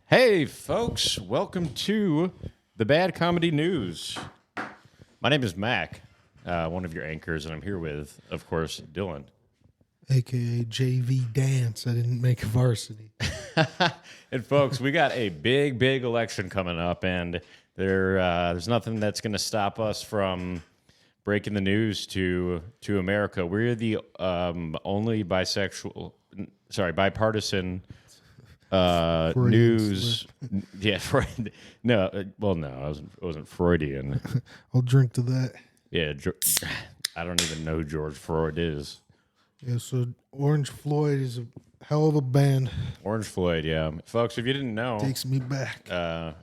Hey, folks, welcome to the Bad Comedy News. My name is Mack, one of your anchors, and I'm here with, of course, Dylan. AKA JV Dance. I didn't make a varsity. And, folks, we got a big election coming up, and there's nothing that's going to stop us from breaking the news to America. We're the only bipartisan news. Slip. Yeah, no, I wasn't Freudian. I'll drink to that. Yeah, I don't even know who George Floyd is. Yeah, so Orange Floyd is a hell of a band. Orange Floyd, yeah. Folks, if you didn't know, takes me back.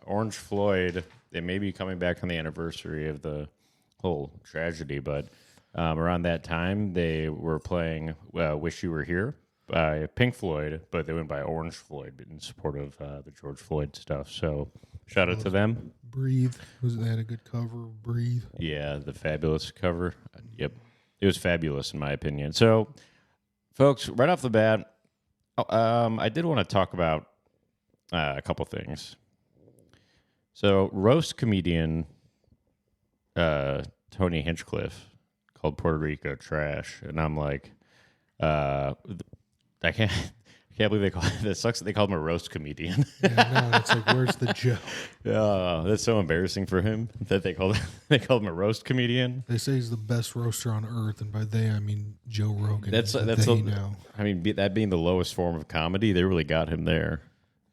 Orange Floyd, they may be coming back on the anniversary of the whole tragedy, but around that time, they were playing Wish You Were Here by Pink Floyd, but they went by Orange Floyd in support of the George Floyd stuff. So shout out to them. Breathe. They had a good cover of Breathe. Yeah, the fabulous cover. Yep. It was fabulous in my opinion. So, folks, right off the bat, I did want to talk about a couple things. So, roast comedian Tony Hinchcliffe called Puerto Rico trash, and I'm like, I can't believe they call it. That sucks that they called him a roast comedian. Yeah, no, it's like, where's the joke? That's so embarrassing for him that they called him a roast comedian. They say he's the best roaster on earth, and by they I mean Joe Rogan. I mean, that being the lowest form of comedy, they really got him there.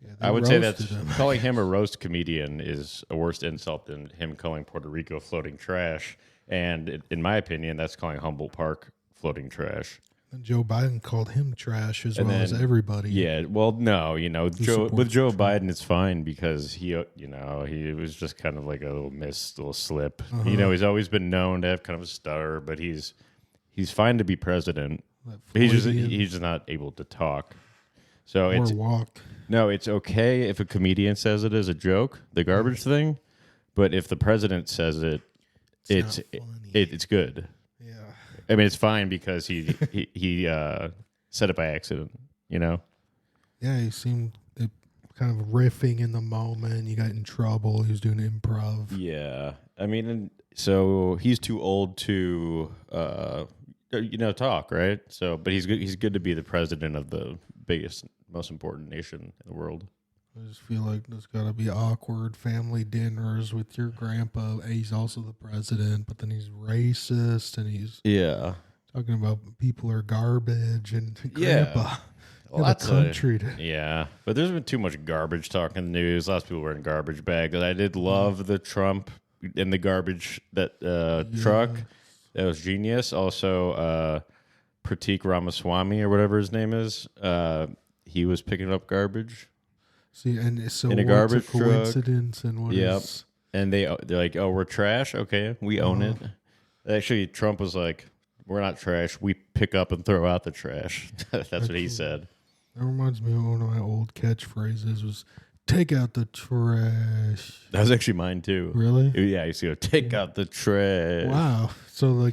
Yeah, I would say that calling him a roast comedian is a worse insult than him calling Puerto Rico floating trash. And in my opinion, that's calling Humboldt Park floating trash. And Joe Biden called him trash as as everybody. Yeah, well, no, with Joe Biden, it's fine because he was just kind of like a little slip. Uh-huh. He's always been known to have kind of a stutter, but he's fine to be president. He's just not able to talk. So walk. No, it's okay if a comedian says it as a joke, the garbage thing, but if the president says it, it's good. I mean, it's fine because he said it by accident, Yeah, he seemed kind of riffing in the moment. He got in trouble. He was doing improv. Yeah. I mean, so he's too old to, talk, right? So, but he's good. He's good to be the president of the biggest, most important nation in the world. I just feel like there's got to be awkward family dinners with your grandpa. He's also the president, but then he's racist and he's talking about people are garbage and grandpa. Well, the country. But there's been too much garbage talk in the news. Lots of people wearing garbage bags. I did love the Trump in the garbage truck. That was genius. Also, Pratik Ramaswamy or whatever his name is. He was picking up garbage. See, and so in a garbage truck. Coincidence and what is... And they're like, oh, we're trash? Okay, we own it. Actually, Trump was like, we're not trash. We pick up and throw out the trash. That's what he said. That reminds me of one of my old catchphrases was, take out the trash. That was actually mine, too. Really? Yeah, I used to go, take out the trash. Wow. So,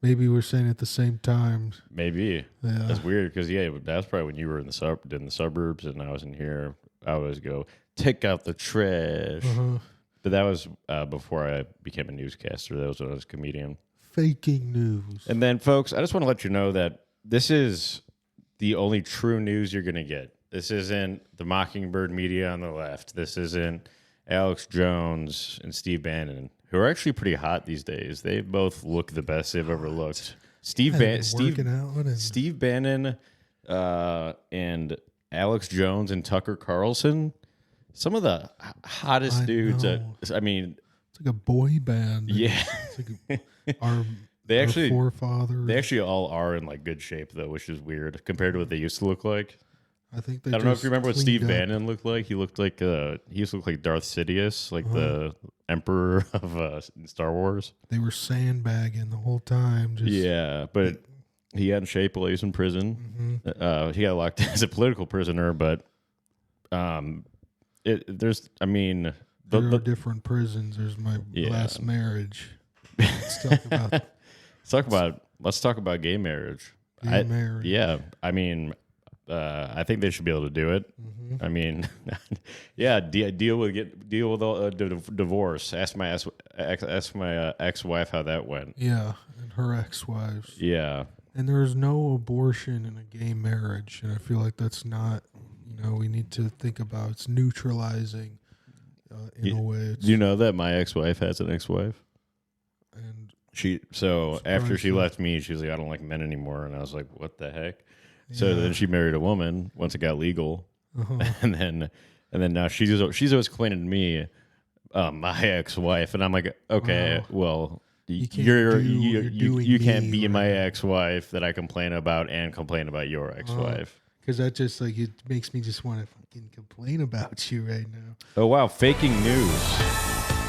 maybe we're saying it at the same time. Maybe. Yeah. That's weird because, that's probably when you were in the suburbs and I was in here. I always go, take out the trash. Uh-huh. But that was before I became a newscaster. That was when I was a comedian. Faking news. And then, folks, I just want to let you know that this is the only true news you're going to get. This isn't the Mockingbird media on the left. This isn't Alex Jones and Steve Bannon, who are actually pretty hot these days. They both look the best they've ever looked. Steve Bannon and Alex Jones and Tucker Carlson, some of the hottest dudes. It's like a boy band. Yeah, it's like our forefathers. They actually all are in good shape though, which is weird compared to what they used to look like. I think I don't know if you remember what Steve Bannon looked like. He looked like he used to look like Darth Sidious, the Emperor of Star Wars. They were sandbagging the whole time. But he got in shape while he was in prison. Mm-hmm. He got locked as a political prisoner, but there are different prisons. There's my last marriage. Let's talk about gay marriage. Marriage. Yeah, I mean, I think they should be able to do it. Mm-hmm. I mean, yeah, deal with divorce. Ask my ex-wife how that went. Yeah, and her ex-wives. Yeah, and there is no abortion in a gay marriage, and I feel like that's not. We need to think about it's neutralizing in a way. Do you know that my ex-wife has an ex-wife? And after she left me, she was like, I don't like men anymore, and I was like, what the heck? So then she married a woman once it got legal, and then now she's always complaining to me, my ex-wife, and I'm like, okay, well, you can't be my ex-wife that I complain about and complain about your ex-wife. Because that just it makes me just want to fucking complain about you right now. Oh wow, faking news.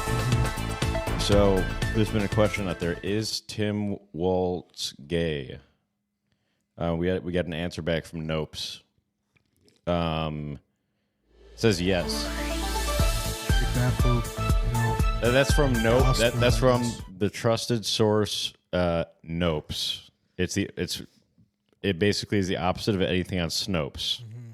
Mm-hmm. So there's been a question out there: is TIm Waltz gay? We got an answer back from Nopes. Says yes. That's from Nope. That's from the trusted source Nopes. It basically is the opposite of anything on Snopes. Mm-hmm.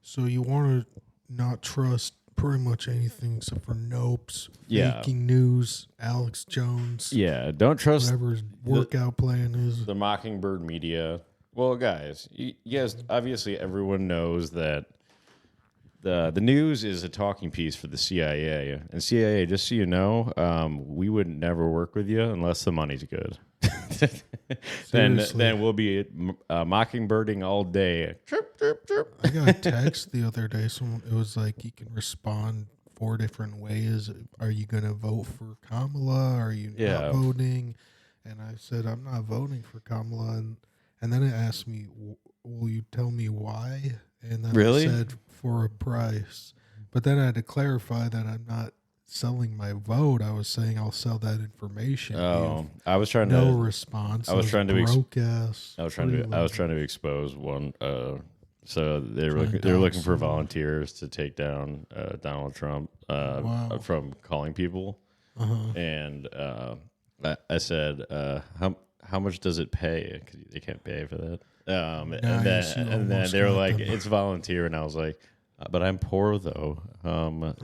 So you want to not trust pretty much anything except for Nopes, faking news, Alex Jones. Yeah, don't trust whatever his workout plan is. The Mockingbird media. Well, guys, obviously everyone knows that the news is a talking piece for the CIA. And CIA, just so you know, we would never work with you unless the money's good. then we'll be mockingbirding all day. Chirp, chirp, chirp. I got a text the other day. It was like you can respond 4 different ways. Are you going to vote for Kamala? Are you not voting? And I said, I'm not voting for Kamala. And then it asked me, will you tell me why? And then I said, for a price. But then I had to clarify that I'm not selling my vote. I was saying I'll sell that information. Oh, I was trying no response. I was trying to I was trying to expose one. So they were looking for volunteers to take down Donald Trump from calling people. And I said, how much does it pay? Because they can't pay for that. And then they were like, it's volunteer, and I was like, but I'm poor though.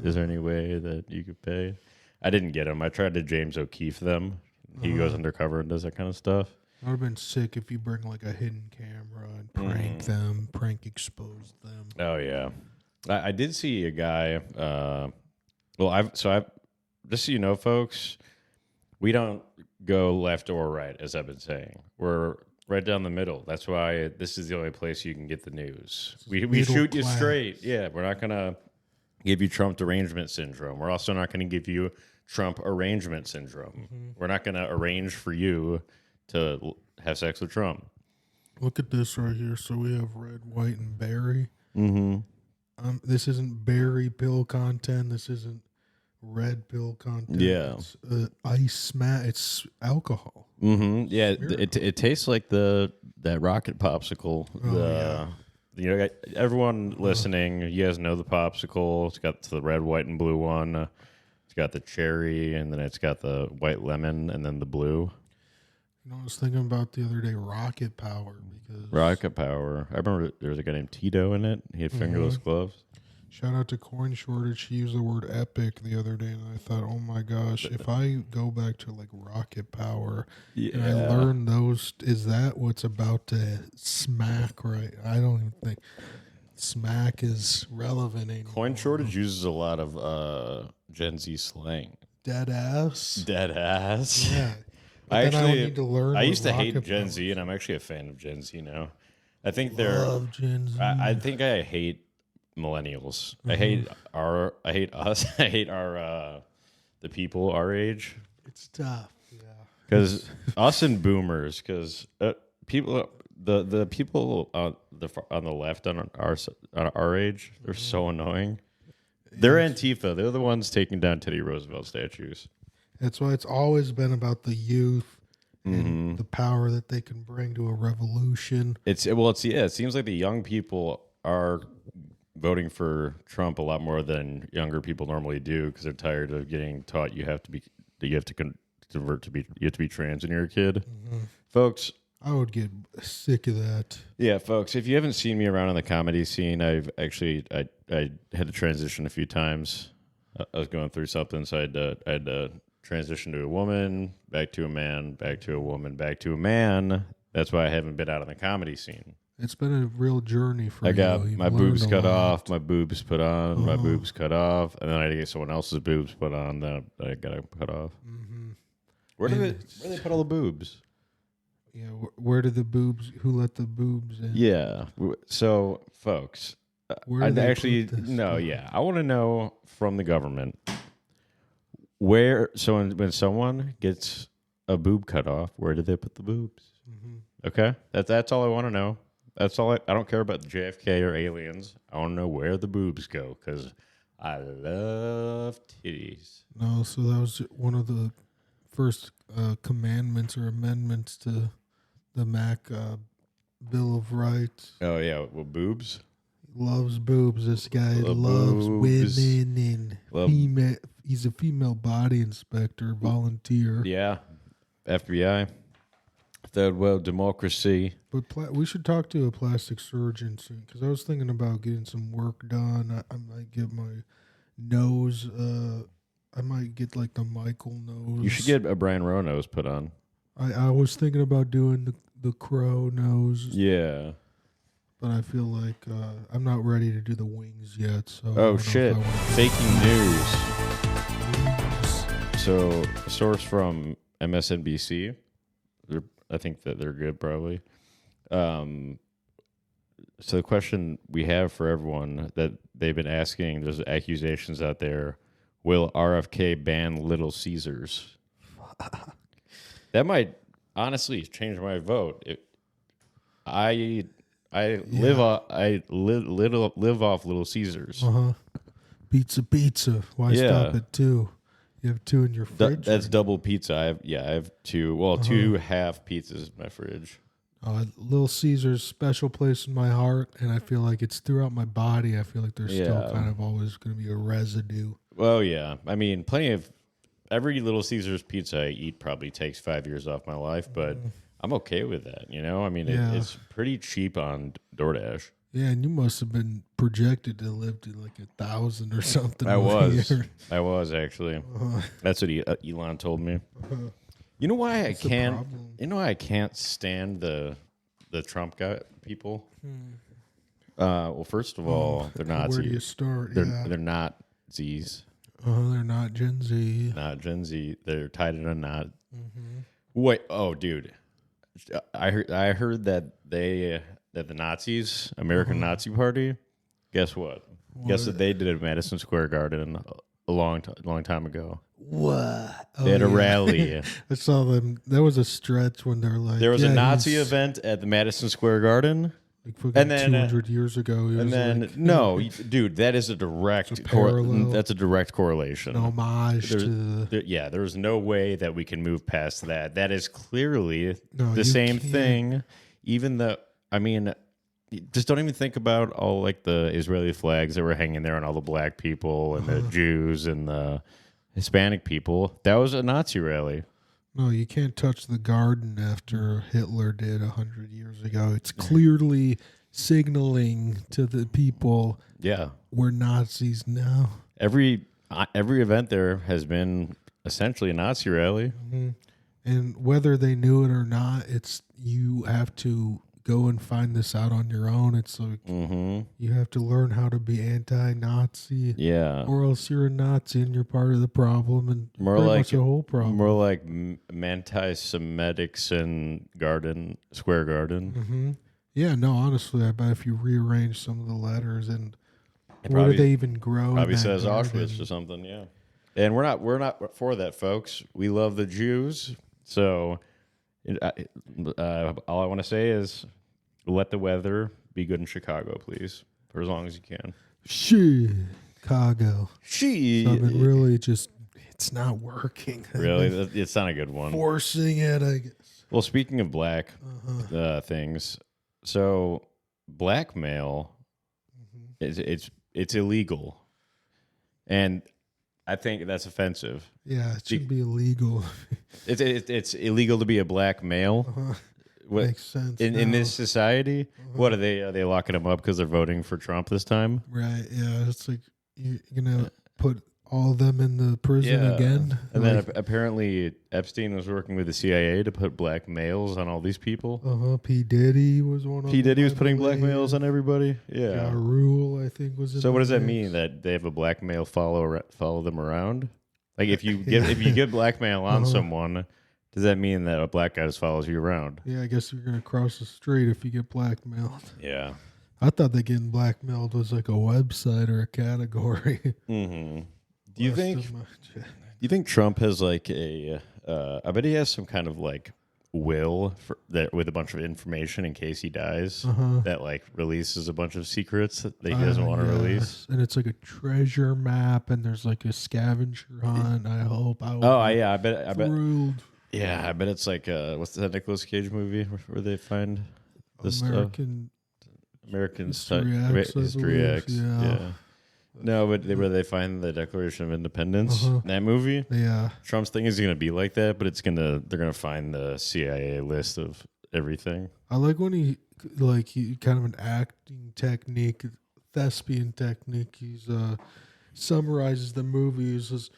Is there any way that you could pay? I didn't get him. I tried to James O'Keefe them. He goes undercover and does that kind of stuff. It would have been sick if you bring like a hidden camera and prank expose them. Oh yeah, I did see a guy. I've just so you know, folks, we don't go left or right, as I've been saying. We're right down the middle. That's why this is the only place you can get the news. We shoot you straight. Yeah, we're not going to give you Trump derangement syndrome. We're also not going to give you Trump arrangement syndrome. Mm-hmm. We're not going to arrange for you to have sex with Trump. Look at this right here. So we have red, white, and berry. Mm-hmm. This isn't berry pill content. This isn't red pill content. Yeah. It's ice mat. It's alcohol. Mm-hmm. Yeah, it tastes like that rocket popsicle. Everyone listening, you guys know the popsicle. It's got the red, white, and blue one. It's got the cherry, and then it's got the white lemon, and then the blue. I was thinking about the other day Rocket Power. Rocket Power. I remember there was a guy named Tito in it. He had fingerless gloves. Shout out to Coin Shortage. She used the word epic the other day, and I thought, oh my gosh, if I go back to like Rocket Power and I learn those, is that what's about to smack right? I don't even think smack is relevant anymore. Coin Shortage uses a lot of Gen Z slang. Dead ass? Dead ass. Yeah. I used to hate Gen Z, and I'm actually a fan of Gen Z now. I think Love Gen Z. I think I hate millennials. Mm-hmm. I hate us. I hate the people our age. It's tough. Yeah. Because us and boomers. Because people, the people on the left on our age, they're so annoying. They're Antifa. They're the ones taking down Teddy Roosevelt statues. That's why it's always been about the youth and the power that they can bring to a revolution. It seems like the young people are voting for Trump a lot more than younger people normally do because they're tired of getting taught you have to be trans when you're a kid. Mm-hmm. Folks, I would get sick of that. Yeah, folks, if you haven't seen me around on the comedy scene, I had to transition a few times. I was going through something, so I had to transition to a woman, back to a man, back to a woman, back to a man. That's why I haven't been out on the comedy scene. It's been a real journey for you. I got my boobs cut off, my boobs put on, my boobs cut off, and then I had to get someone else's boobs put on. Then I got to cut off. Mm-hmm. Where do they put all the boobs? Yeah, where do the boobs? Who let the boobs in? Yeah. So, folks, I want to know from the government where. So when someone gets a boob cut off, where do they put the boobs? Mm-hmm. Okay, that's all I want to know. That's all. I don't care about the JFK or aliens. I want to know where the boobs go because I love titties. No, so that was one of the first commandments or amendments to the Mack Bill of Rights. Oh yeah, well, boobs. Loves boobs. This guy loves boobs. Women and female. He's a female body inspector, volunteer. Yeah, FBI. Third world democracy. But we should talk to a plastic surgeon soon because I was thinking about getting some work done. I might get my nose. I might get like the Michael nose. You should get a Brian Rowe nose put on. I was thinking about doing the crow nose. Yeah. But I feel like I'm not ready to do the wings yet. So oh, shit. Faking news. So, a source from MSNBC. I think that they're good, probably. So, the question we have for everyone that they've been asking, there's accusations out there, will RFK ban Little Caesars? That might honestly change my vote. I live off Little Caesars. Pizza. Why stop at 2? You have 2 in your fridge. That's double pizza. I have 2. Well, 2 half pizzas in my fridge. Little Caesar's special place in my heart, and I feel like it's throughout my body. I feel like there's still kind of always going to be a residue. Well, yeah. I mean, every Little Caesar's pizza I eat probably takes 5 years off my life, but I'm okay with that, you know? I mean, it's pretty cheap on DoorDash. Yeah, and you must have been projected to live to like 1,000 or something. I was actually. That's what Elon told me. You know why I can't? You know why I can't stand the Trump people? Well, first of all, they're Nazis. Where do you start? They're not Z's. They're not Gen Z. Not Gen Z. They're tied in a knot. Wait, dude, I heard that the Nazis, American Nazi Party, guess what? Guess that they did it at Madison Square Garden a long time ago. What? They had a rally. I saw them. There was a stretch when they're like, there was a Nazi event at the Madison Square Garden. And then 200 years ago, and then no, dude, that is a direct that's a direct correlation. An homage there's no way that we can move past that. That is clearly the same thing. Even though, I mean, just don't even think about all like the Israeli flags that were hanging there and all the black people and the Jews and the Hispanic people. That was a Nazi rally. No, you can't touch the garden after Hitler did 100 years ago. It's clearly signaling to the people, we're Nazis now. Every event there has been essentially a Nazi rally. And whether they knew it or not, you have to go and find this out on your own. It's like you have to learn how to be anti-Nazi, or else you're a Nazi and you're part of the problem, and more like the whole problem. More like anti-Semitics in Square Garden. Yeah, no, honestly, I bet if you rearrange some of the letters and where do they even grow? Probably says Auschwitz or something. Yeah, and we're not for that, folks. We love the Jews, so. All I want to say is let the weather be good in Chicago, please, for as long as you can. Chicago. Really it's not working. Really? It's not a good one. Forcing it, I guess. Well, speaking of black things, so blackmail, it's illegal. And I think that's offensive. Yeah, it should be illegal. It's illegal to be a black male. makes sense. In this society, what are they locking them up because they're voting for Trump this time? Right. Yeah. It's like you're gonna put all of them in the prison again. And then apparently Epstein was working with the CIA to put black males on all these people. P. Diddy was one of them. P. Diddy was putting black males on everybody. Yeah. Ja Rule, I think, was. So what does that mean? That they have a black male follow them around? Like if you get blackmail on someone, does that mean that a black guy just follows you around? Yeah, I guess you're gonna cross the street if you get blackmailed. Yeah. I thought that getting blackmailed was like a website or a category. Mm-hmm. Do you think Trump has like I bet he has some kind of like will for that with a bunch of information in case he dies that like releases a bunch of secrets that he doesn't want to release. And it's like a treasure map, and there's like a scavenger hunt. I hope. I bet. Thrilled. Yeah, I bet it's like what's that Nicolas Cage movie where they find this American History X. Yeah. No, but where they find the Declaration of Independence in that movie. Yeah. Trump's thing is going to be like that, but they're going to find the CIA list of everything. I like when he kind of an acting technique, thespian technique. He's summarizes the movie. He says,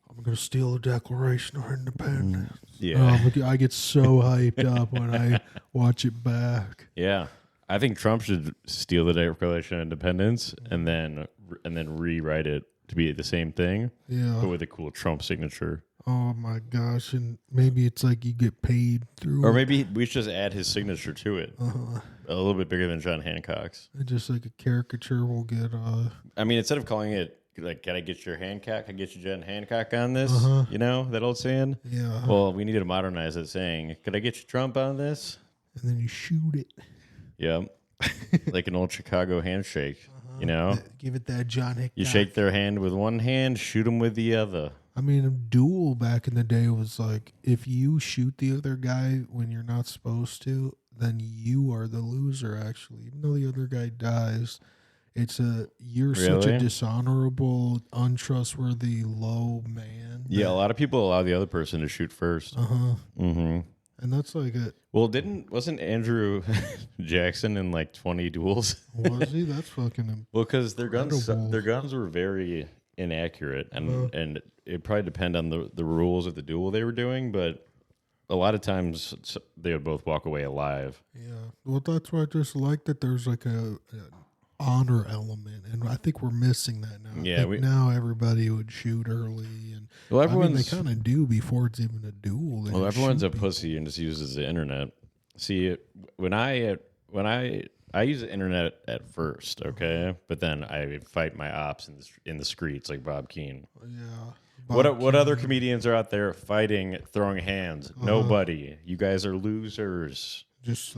"I'm going to steal the Declaration of Independence." Yeah. I get so hyped up when I watch it back. Yeah. I think Trump should steal the Declaration of Independence and then rewrite it to be the same thing, but with a cool Trump signature. Oh my gosh! And maybe it's like you get paid through, or maybe we should just add his signature to it, a little bit bigger than John Hancock's. And just like a caricature will get. I mean, instead of calling it like, "Can I get your Hancock? Can I get your John Hancock on this?" You know that old saying. Yeah. Well, we need to modernize it, saying, "Could I get you Trump on this?" And then you shoot it. Yeah, like an old Chicago handshake, you know? Give it that John Hancock. You shake their hand with one hand, shoot them with the other. I mean, a duel back in the day was like, if you shoot the other guy when you're not supposed to, then you are the loser, actually. Even though the other guy dies, you're such a dishonorable, untrustworthy, low man. Yeah, a lot of people allow the other person to shoot first. Mm-hmm. And that's like it. Well, wasn't Andrew Jackson in like 20 duels? Was he? That's fucking. Well, because their guns were very inaccurate, and it probably depend on the rules of the duel they were doing, but a lot of times they would both walk away alive. Yeah. Well, that's why I just like that there's like an honor element, and I think we're missing that now. Yeah. Now everybody would shoot early, and they kind of do before it's even a duel. Well, everyone's a pussy and just uses the internet. See, when I use the internet at first, okay, but then I fight my ops in the streets like Bob Keane. Yeah. What other comedians are out there fighting, throwing hands? Nobody. You guys are losers. Just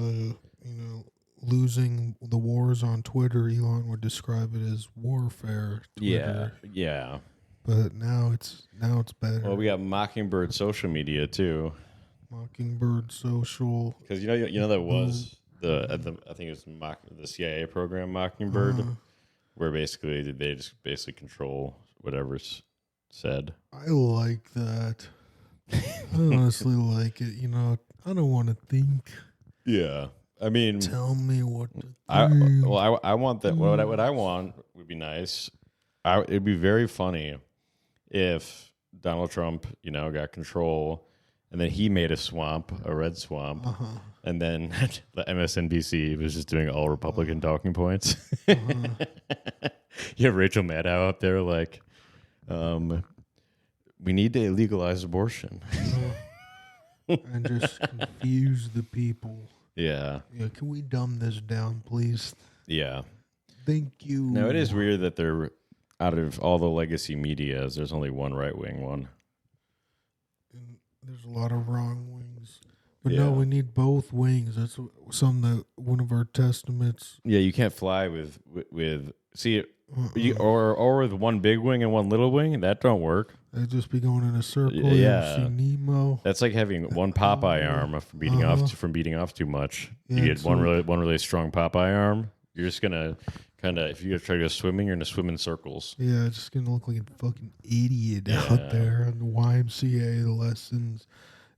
losing the wars on Twitter. Elon would describe it as warfare. Twitter. Yeah. But now it's better. Well, we got Mockingbird social media too. Mockingbird social. Because you know that was I think it was the CIA program Mockingbird, where basically they just control whatever's said. I like that. I honestly like it. I don't want to think. Yeah. I mean, tell me what to think. I want that. What I want would be nice. It'd be very funny if Donald Trump, got control, and then he made a red swamp, and then the MSNBC was just doing all Republican talking points. You have Rachel Maddow up there like, we need to legalize abortion. And just confuse the people. Yeah. Yeah. Can we dumb this down, please? Yeah. Thank you. No, it is weird that they're out of all the legacy medias, there's only one right-wing one. And there's a lot of wrong wings. But no, we need both wings. That's one of our testaments. Yeah, you can't fly with or with one big wing and one little wing. That don't work. They just be going in a circle. Yeah, see Nemo. That's like having one Popeye arm from beating off too much. You get one really strong Popeye arm. You're just gonna if you try to go swimming, you're gonna swim in circles. Yeah, it's just gonna look like a fucking idiot out there on the YMCA lessons.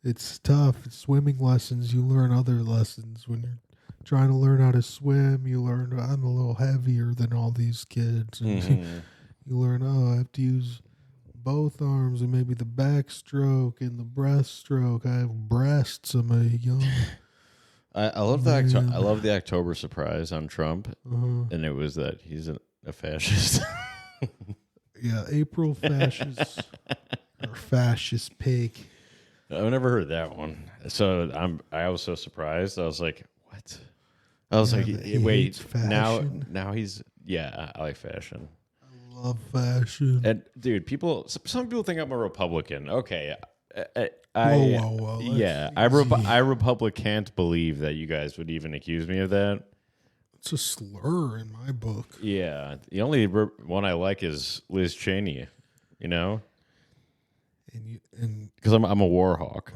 it's tough. It's swimming lessons. You learn other lessons when you're trying to learn how to swim. You learn I'm a little heavier than all these kids. And you learn, I have to use both arms and maybe the backstroke and the breaststroke. I have breasts. I'm a young. I love I love the October surprise on Trump, and it was that he's a fascist. Yeah, April fascist or fascist pig. I've never heard that one, so I was so surprised. I was like, "What?" I was like, "Wait, now he's I like fashion. I love fashion." And dude, some people think I'm a Republican. Okay, whoa. I Republic can't believe that you guys would even accuse me of that. It's a slur in my book. Yeah, the only one I like is Liz Cheney. You know. And because I'm a war hawk.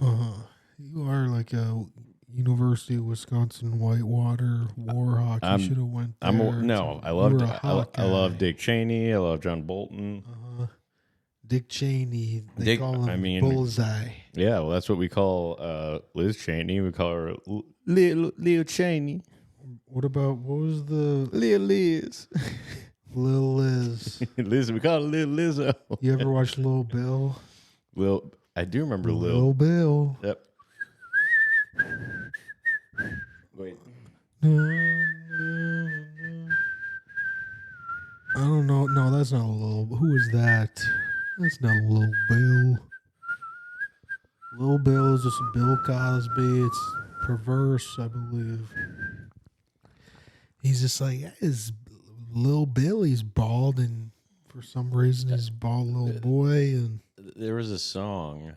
You are like a University of Wisconsin Whitewater war hawk. You should have went there. I love Dick Cheney. I love John Bolton. Dick Cheney. They call him Bullseye. Yeah, well, that's what we call Liz Cheney. We call her Lil Cheney. What was the Lil Liz? Lil Liz. Liz. We call her Lil Lizzo. You ever watch Lil Bill? I do remember Lil Bill. Yep. Wait. I don't know. No, that's not Lil. Who is that? That's not Lil Bill. Lil Bill is just Bill Cosby. It's perverse, I believe. He's just like, is Lil Bill. He's bald, and for some reason he's a bald little boy. And there was a song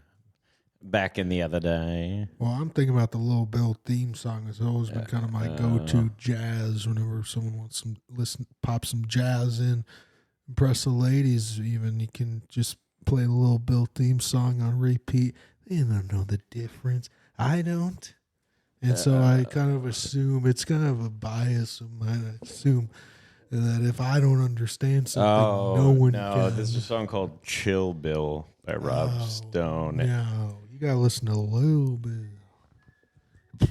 back in the other day. Well, I'm thinking about the Lil Bill theme song. It's always been kind of my go-to jazz whenever someone wants pop some jazz in, impress the ladies. Even you can just play the Lil Bill theme song on repeat. They don't know the difference. I don't. And so I kind of assume it's kind of a bias of mine. I assume that if I don't understand something, no one can. No, there's a song called Chill Bill by Rob Stone. No, you got to listen to Lil Bill.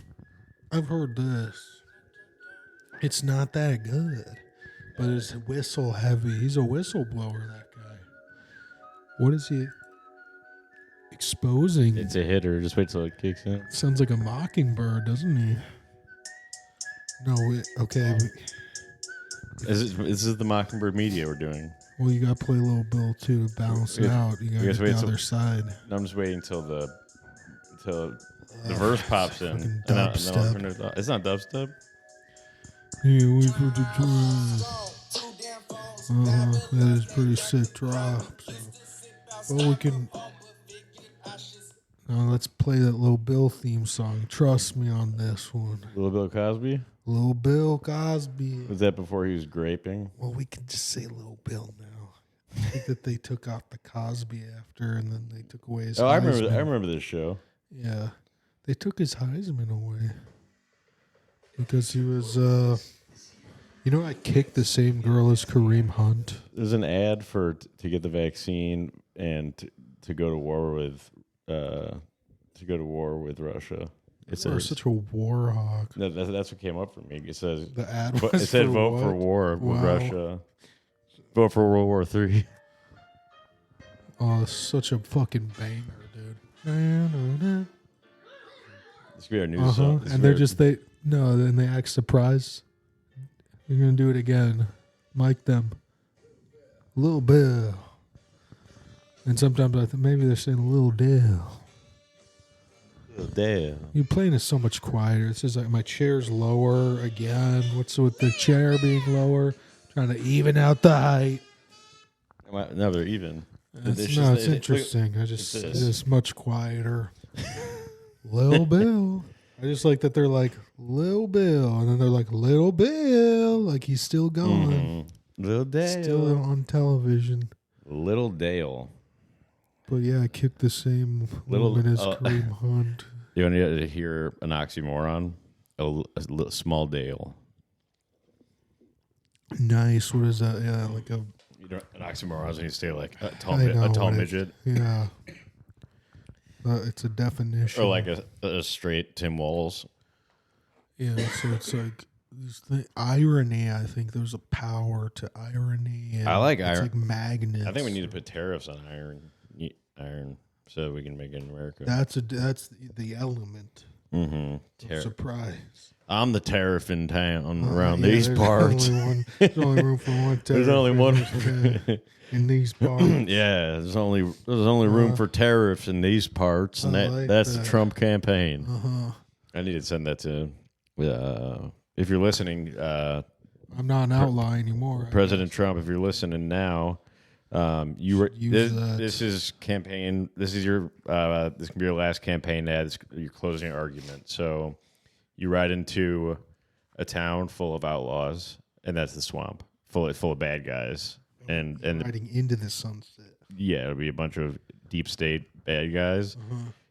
I've heard this. It's not that good, but it's whistle heavy. He's a whistleblower, that guy. What is he exposing? It's a hitter. Just wait till it kicks in. Sounds like a mockingbird, doesn't he? No, okay. This is the Mockingbird media we're doing. Well, you got to play Lil Bill too to balance it out. You got to get the other side. No, I'm just waiting until the verse pops in. Dubstep. It's not dubstep. Yeah, we put the that is pretty sick drop. So. Well, we can. Now let's play that Lil Bill theme song. Trust me on this one. Lil Bill Cosby? Lil Bill Cosby. Was that before he was graping? Well, we can just say Lil Bill now. I think that they took out the Cosby after, and then they took away his Heisman. I remember this show. Yeah. They took his Heisman away. Because he was, I kicked the same girl as Kareem Hunt. There's an ad to get the vaccine and to go to war with Russia. You're such a war hawk. No, that's what came up for me. It says the ad it said vote for war with Russia. Vote for World War III. Oh, it's such a fucking banger, dude. This could be our new song. And then they act surprised. You're gonna do it again. Mic them. Lil Bill. And sometimes I think maybe they're saying Lil Dale. Lil Dale. You're playing it so much quieter. It's just like my chair's lower again. What's with the chair being lower? Trying to even out the height. No, they're even. It's interesting. It's much quieter. Lil Bill. I just like that they're like Lil Bill, and then they're like Lil Bill, like he's still going. Lil Dale. Still on television. Little Dale. But yeah, I kicked the same woman as Kareem Hunt. You want to hear an oxymoron? A small Dale. Nice. What is that? Yeah, like a... An oxymoron is when you say like a tall midget. Yeah. It's a definition. Or like a straight TIm Waltz. Yeah, so it's like irony. I think there's a power to irony. And I like it's iron. like magnets. I think we need to put tariffs on iron, so we can make it in America. That's the element. Mm-hmm. Surprise. I'm the tariff in town around these parts. There's only room for one tariff. There's only one in these parts. Yeah, there's only room for tariffs in these parts, and that's the Trump campaign. I need to send that to. If you're listening, I'm not an outlaw anymore. President Trump. If you're listening now, this is campaign. This is your. This can be your last campaign ad. This, your closing argument. So, you ride into a town full of outlaws, and that's the swamp, full of bad guys, and riding into the sunset. Yeah, it'll be a bunch of deep state bad guys.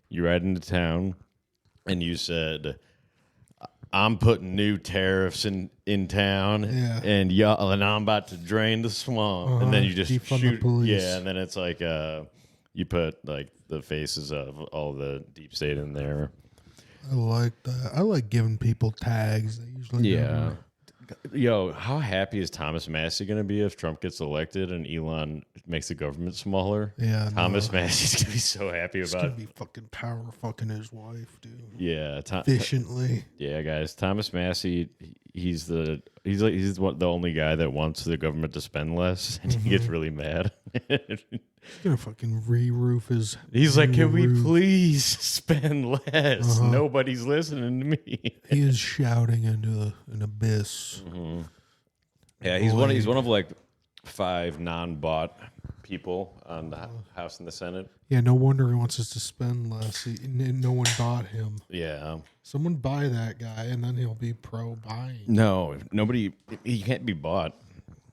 You ride into town, and you said, I'm putting new tariffs in town, and I'm about to drain the swamp, and then you just shoot. Yeah, and then it's like you put like the faces of all the deep state in there. I like that. I like giving people tags. They usually Yo, how happy is Thomas Massey going to be if Trump gets elected and Elon makes the government smaller? Yeah, Thomas Massey's going to be so happy about it. He's going to be fucking power fucking his wife, dude. Yeah. Efficiently. Yeah, guys. Thomas Massey, he's the only guy that wants the government to spend less, and he gets really mad. He's going to fucking re-roof his He's like, can we please spend less? Nobody's listening to me. He is shouting into an abyss. Yeah, he's one of like 5 non-bought people on the House and the Senate. Yeah, no wonder he wants us to spend less. No one bought him. Yeah. Someone buy that guy, and then he'll be pro-buying. No, nobody. He can't be bought.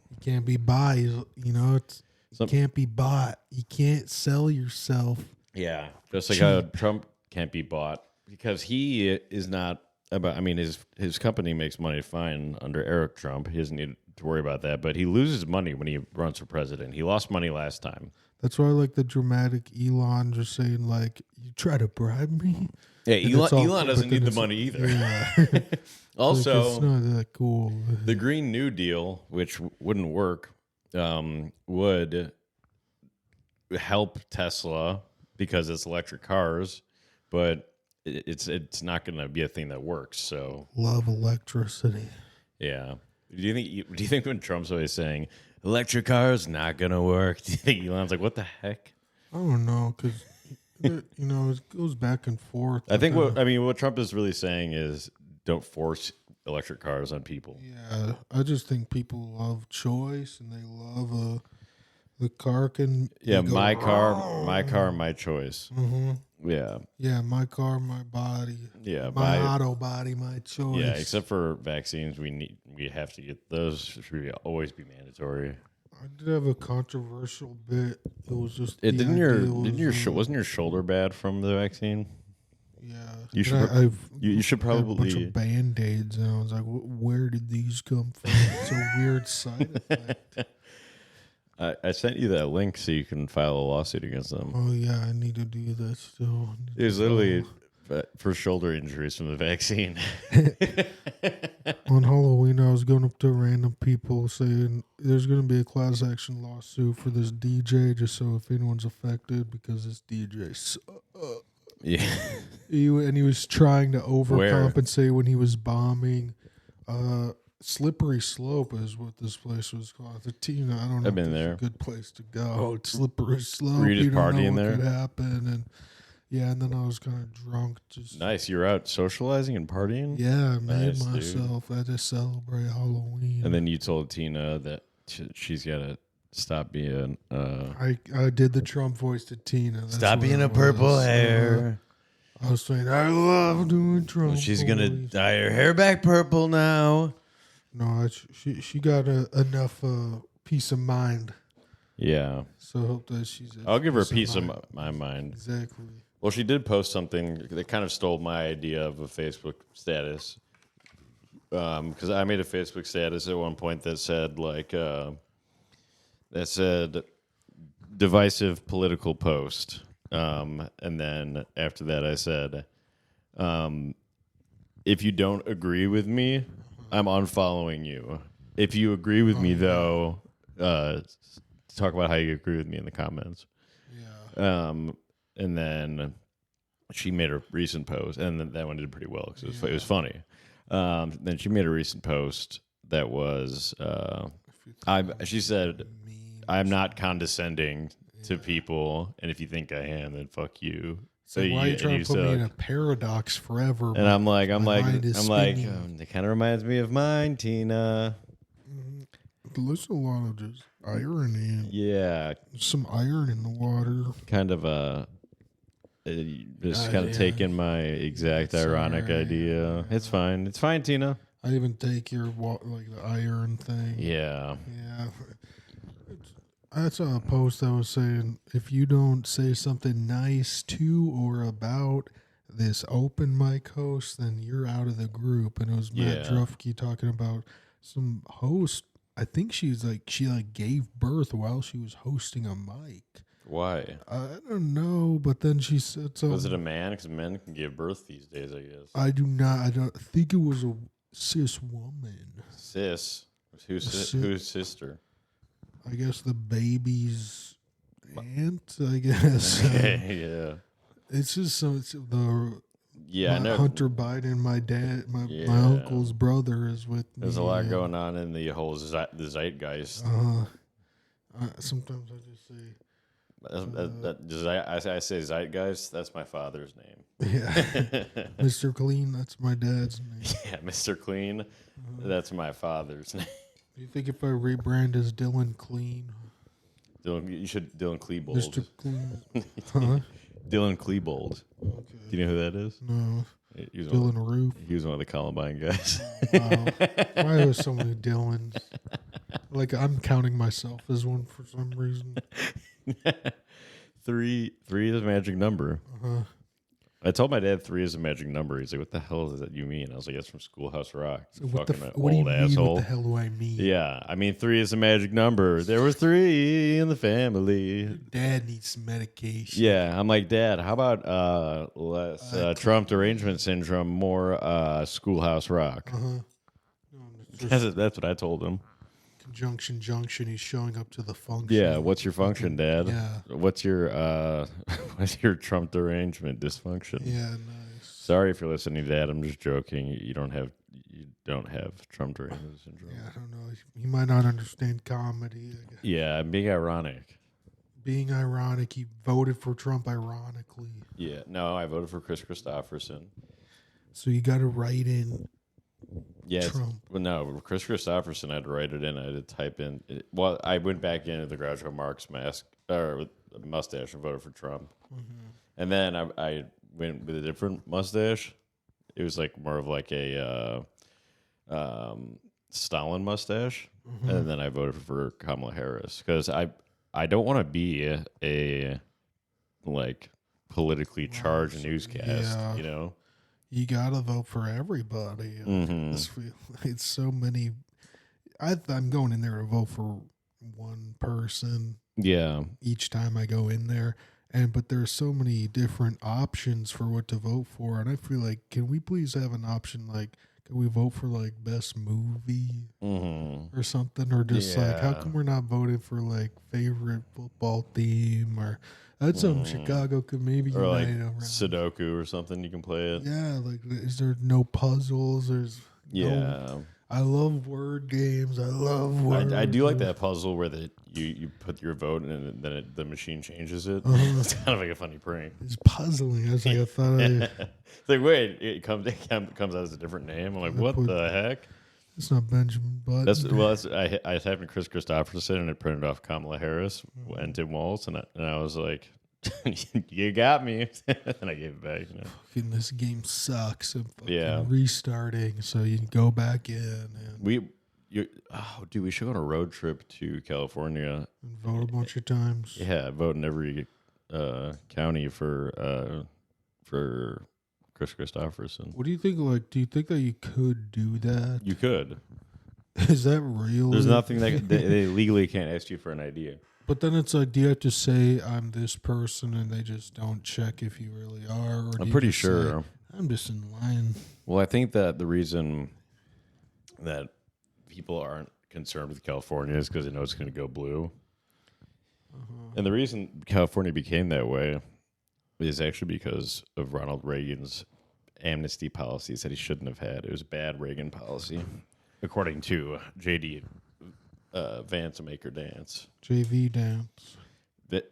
He can't be bought. You can't be bought. You can't sell yourself. Yeah, just like how Trump can't be bought because he is not about. I mean, his company makes money fine under Eric Trump. He doesn't need to worry about that. But he loses money when he runs for president. He lost money last time. That's why I like the dramatic Elon just saying like, "You try to bribe me." Yeah, Elon doesn't need the money either. Yeah. Also, like, it's not that cool. The Green New Deal, which wouldn't work. Would help Tesla because it's electric cars, but it's not going to be a thing that works. So love electricity. Yeah. Do you think when Trump's always saying electric cars not going to work, do you think Elon's like, what the heck? I don't know, because it goes back and forth. I think what Trump is really saying is don't force electric cars on people. Yeah, I just think people love choice, and they love the car can. Yeah, my car, my choice. Yeah, my car, my body. Yeah, my auto body, my choice. Yeah, except for vaccines, we have to get those. Should always be mandatory. I did have a controversial bit. It was just wasn't your shoulder bad from the vaccine? Yeah, you should probably a bunch of Band-Aids, and I was like, "Where did these come from?" It's a weird side effect. I sent you that link so you can file a lawsuit against them. Oh yeah, I need to do that still. It was literally for shoulder injuries from the vaccine. On Halloween, I was going up to random people saying there's going to be a class action lawsuit for this DJ, just so if anyone's affected, because this DJ sucks. Yeah, he was trying to overcompensate when he was bombing. Slippery Slope is what this place was called. I don't know. I've been there. A good place to go. It's Slippery Slope. Were you just partying there? Could happen, and then I was kind of drunk. Just nice. You're out socializing and partying. Yeah, I made myself. I just celebrate Halloween. And then you told Tina that she's got to stop being. I did the Trump voice to Tina. Stop being a purple hair. I was saying I love doing Trump. Well, she's gonna dye her hair back purple now. No, she got enough peace of mind. Yeah. So I hope that I'll give her a piece of my mind. Exactly. Well, she did post something that kind of stole my idea of a Facebook status. Because I made a Facebook status at one point that said divisive political post. And then after that, I said, if you don't agree with me, I'm unfollowing you. If you agree with me, though, talk about how you agree with me in the comments. Yeah. And then she made a recent post, and then that one did pretty well because it was funny. Then she made a recent post that was, she said, I'm not condescending to people, and if you think I am, then fuck you. So why are you trying to put me in a paradox forever? And I'm like, it kind of reminds me of mine, Tina. There's a lot of just irony. Yeah. Some iron in the water. Kind of taking my exact ironic idea. Yeah. It's fine. It's fine, Tina. I even take your the iron thing. Yeah. Yeah. I saw a post that was saying if you don't say something nice to or about this open mic host, then you're out of the group. And it was Matt Drufke talking about some host. I think she gave birth while she was hosting a mic. Why? I don't know, but then she said something. Was it a man? Because men can give birth these days, I guess. I don't think it was a cis woman. Cis? Who's sister? I guess the baby's aunt, I guess. Yeah. It's just Hunter Biden, my dad, my uncle's brother is with me. There's a lot going on in the whole the zeitgeist. Sometimes I just say... I say zeitgeist, that's my father's name. Yeah. Mr. Clean, that's my dad's name. Yeah, Mr. Clean, that's my father's name. Do you think if I rebrand as Dylan Clean? You should Dylan Klebold. Mr. Clean. Huh? Dylan Klebold. Okay. Do you know who that is? No. Dylan Roof. He was one of the Columbine guys. Wow. Why are there so many Dylans? Like I'm counting myself as one for some reason. Three is a magic number. I told my dad 3 is a magic number. He's like, "What the hell does that you mean?" I was like, "That's from Schoolhouse Rock." So what do you mean? What the hell do I mean? Yeah, I mean 3 is a magic number. There were 3 in the family. Dad needs some medication. Yeah, I'm like, Dad, how about less Trump derangement syndrome, more Schoolhouse Rock? That's what I told him. Conjunction junction. He's showing up to the function. Yeah, what's your function, Dad? Yeah. What's your Trump derangement dysfunction? Yeah, nice. Sorry if you're listening, Dad. I'm just joking. You don't have Trump derangement syndrome. Yeah, I don't know. He might not understand comedy. Yeah, I'm being ironic. Being ironic, he voted for Trump ironically. Yeah, no, I voted for Chris Christopherson. So you got to write in. Yeah, well, no, Chris Christopherson. I had to write it in. I had to type in. Well, I went back into the Groucho Marx mustache and voted for Trump. And then I went with a different mustache. It was like more of like a Stalin mustache. And then I voted for Kamala Harris because I don't want to be a like politically charged newscast. Yeah. You know. You gotta vote for everybody. It's so many. I'm going in there to vote for one person. Yeah. Each time I go in there, but there's so many different options for what to vote for, and I feel like, can we please have an option like, can we vote for like best movie or something, or just like, how come we're not voting for like favorite football team or. That's some Chicago comedy or like Sudoku or something. You can play it. Yeah, like is there no puzzles? I love word games. I love word. I do like that puzzle where you put your vote and then the machine changes it. It's kind of like a funny prank. It's puzzling. I was like, I thought it's like, wait, it comes out as a different name. I'm like, what the heck? It's not Benjamin Button. I typed in Chris Christopherson and it printed off Kamala Harris and TIm Waltz, and I was like, you got me. And I gave it back. You know? Fucking this game sucks. I'm restarting, so you can go back in. And we should go on a road trip to California. And vote a bunch of times. Yeah, vote in every county for Chris Christopherson. What do you think? Like, do you think that you could do that? You could. Is that real? There's nothing that they legally can't ask you for an idea. But then it's like, do you have to say I'm this person, and they just don't check if you really are? Or I'm pretty sure. Say, I'm just in line. Well, I think that the reason that people aren't concerned with California is because they know it's going to go blue. And the reason California became that way is actually because of Ronald Reagan's amnesty policies that he shouldn't have had. It was a bad Reagan policy, according to J.D. Vance-A-Maker Dance. JV Dance.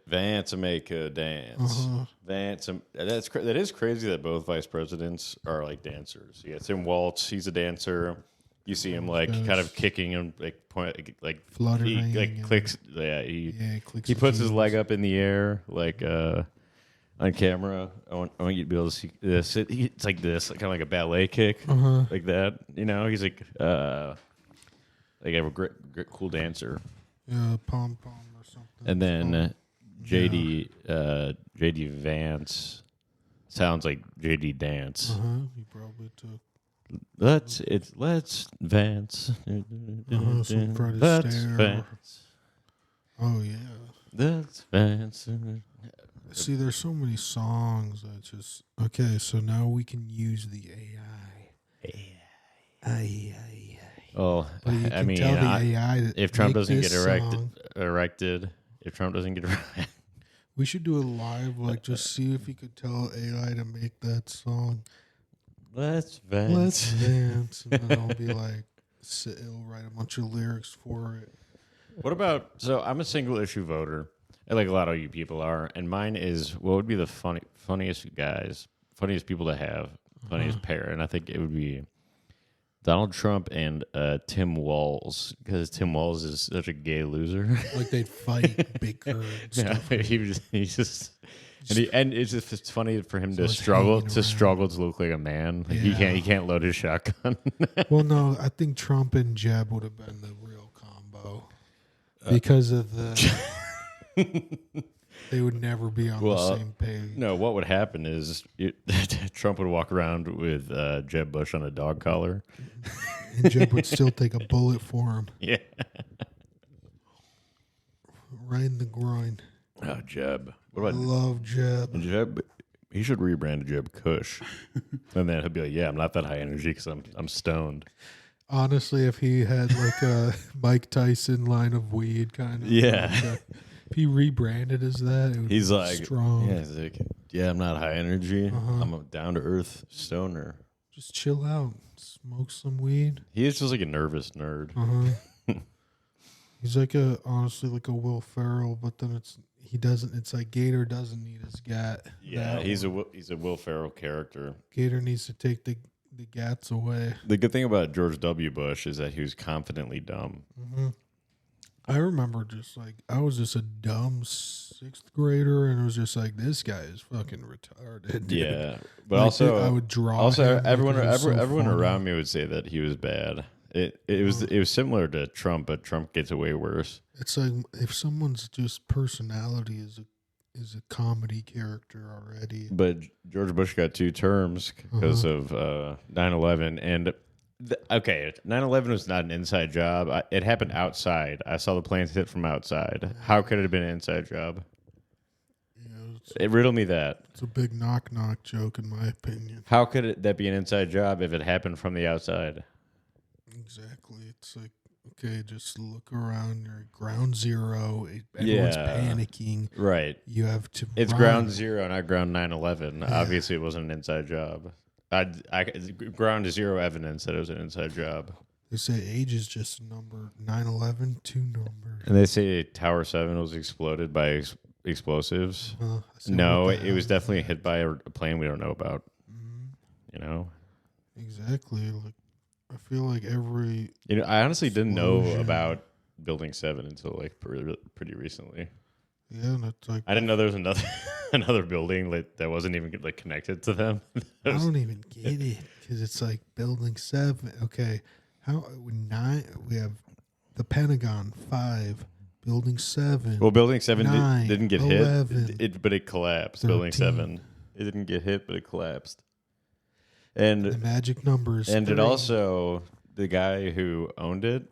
Vance-A-Maker Dance. That is crazy that both vice presidents are like dancers. Yeah, TIm Waltz, he's a dancer. You see him like kind of kicking and like fluttering. He like clicks. Yeah, clicks he puts his leg up in the air like on camera. I want you to be able to see this. It's like this, kind of like a ballet kick, like that. You know, he's like a great cool dancer. Yeah, pom pom or something. And then JD Vance sounds like JD Dance. He probably took. Let's Vance. Some Fred Let's Astaire. Vance. Oh yeah. Let's Vance. See, there's so many songs that just okay. So now we can use the AI. Oh, But you can I mean, tell the AI that if Trump doesn't get song. erected, if Trump doesn't get erected, We should do a live, like, just see if you could tell AI to make that song. Let's Vance. Let's dance. And then I'll be like, it'll write a bunch of lyrics for it. What about, so I'm a single issue voter, like a lot of you people are, and mine is, what would be the funniest people to have, funniest pair, and I think it would be Donald Trump and TIm Waltz, because TIm Waltz is such a gay loser. Like they'd fight, bicker, and stuff. And it's funny for him to struggle to look like a man. Like he can't load his shotgun. Well, no, I think Trump and Jeb would have been the real combo because of the. They would never be on the same page. No, what would happen is Trump would walk around with Jeb Bush on a dog collar. And Jeb would still take a bullet for him. Yeah. Right in the groin. Oh, Jeb. What about love Jeb. Jeb, he should rebrand Jeb Kush. And then he'll be like, yeah, I'm not that high energy because I'm stoned. Honestly, if he had like a Mike Tyson line of weed kind of. Yeah. If he rebranded as that, it would he's be like, strong. Yeah, he's like, yeah, I'm not high energy. I'm a down-to-earth stoner. Just chill out. Smoke some weed. He is just like a nervous nerd. He's like honestly like a Will Ferrell, but then it's like Gator doesn't need his gat. Yeah, he's a Will Ferrell character. Gator needs to take the gats away. The good thing about George W. Bush is that he was confidently dumb. I remember I was just a dumb 6th grader, and it was just like, this guy is fucking retarded. Dude. Yeah, but like, also I would draw. Also, him everyone around me would say that he was bad. It was similar to Trump, but Trump gets way worse. It's like if someone's just personality is a comedy character already. But George Bush got 2 terms because of 9/11, and 9/11 was not an inside job. It happened outside. I saw the planes hit from outside. How could it have been an inside job? It riddled me that. It's a big knock-knock joke, in my opinion. How could that be an inside job if it happened from the outside? Exactly. It's like, okay, just look around. You're at ground zero. Everyone's panicking. Right. You have to It's run. ground zero, not ground 9/11. Yeah. Obviously, it wasn't an inside job. Ground zero evidence that it was an inside job. They say age is just a number. 9/11, 2 numbers. And they say Tower 7 was exploded by explosives. No, it was definitely hit by a plane we don't know about. You know? Exactly. Like, I feel like every... I honestly didn't know about Building 7 until like pretty recently. Yeah, and it's like... I didn't know there was another building that wasn't even like connected to them. I don't even get it because it's like Building 7. Okay, we have the Pentagon 5, Building 7. Well, Building 7 didn't get 11, hit, but it collapsed. 13. Building 7, it didn't get hit, but it collapsed. And the magic numbers. And 3. It also, the guy who owned it,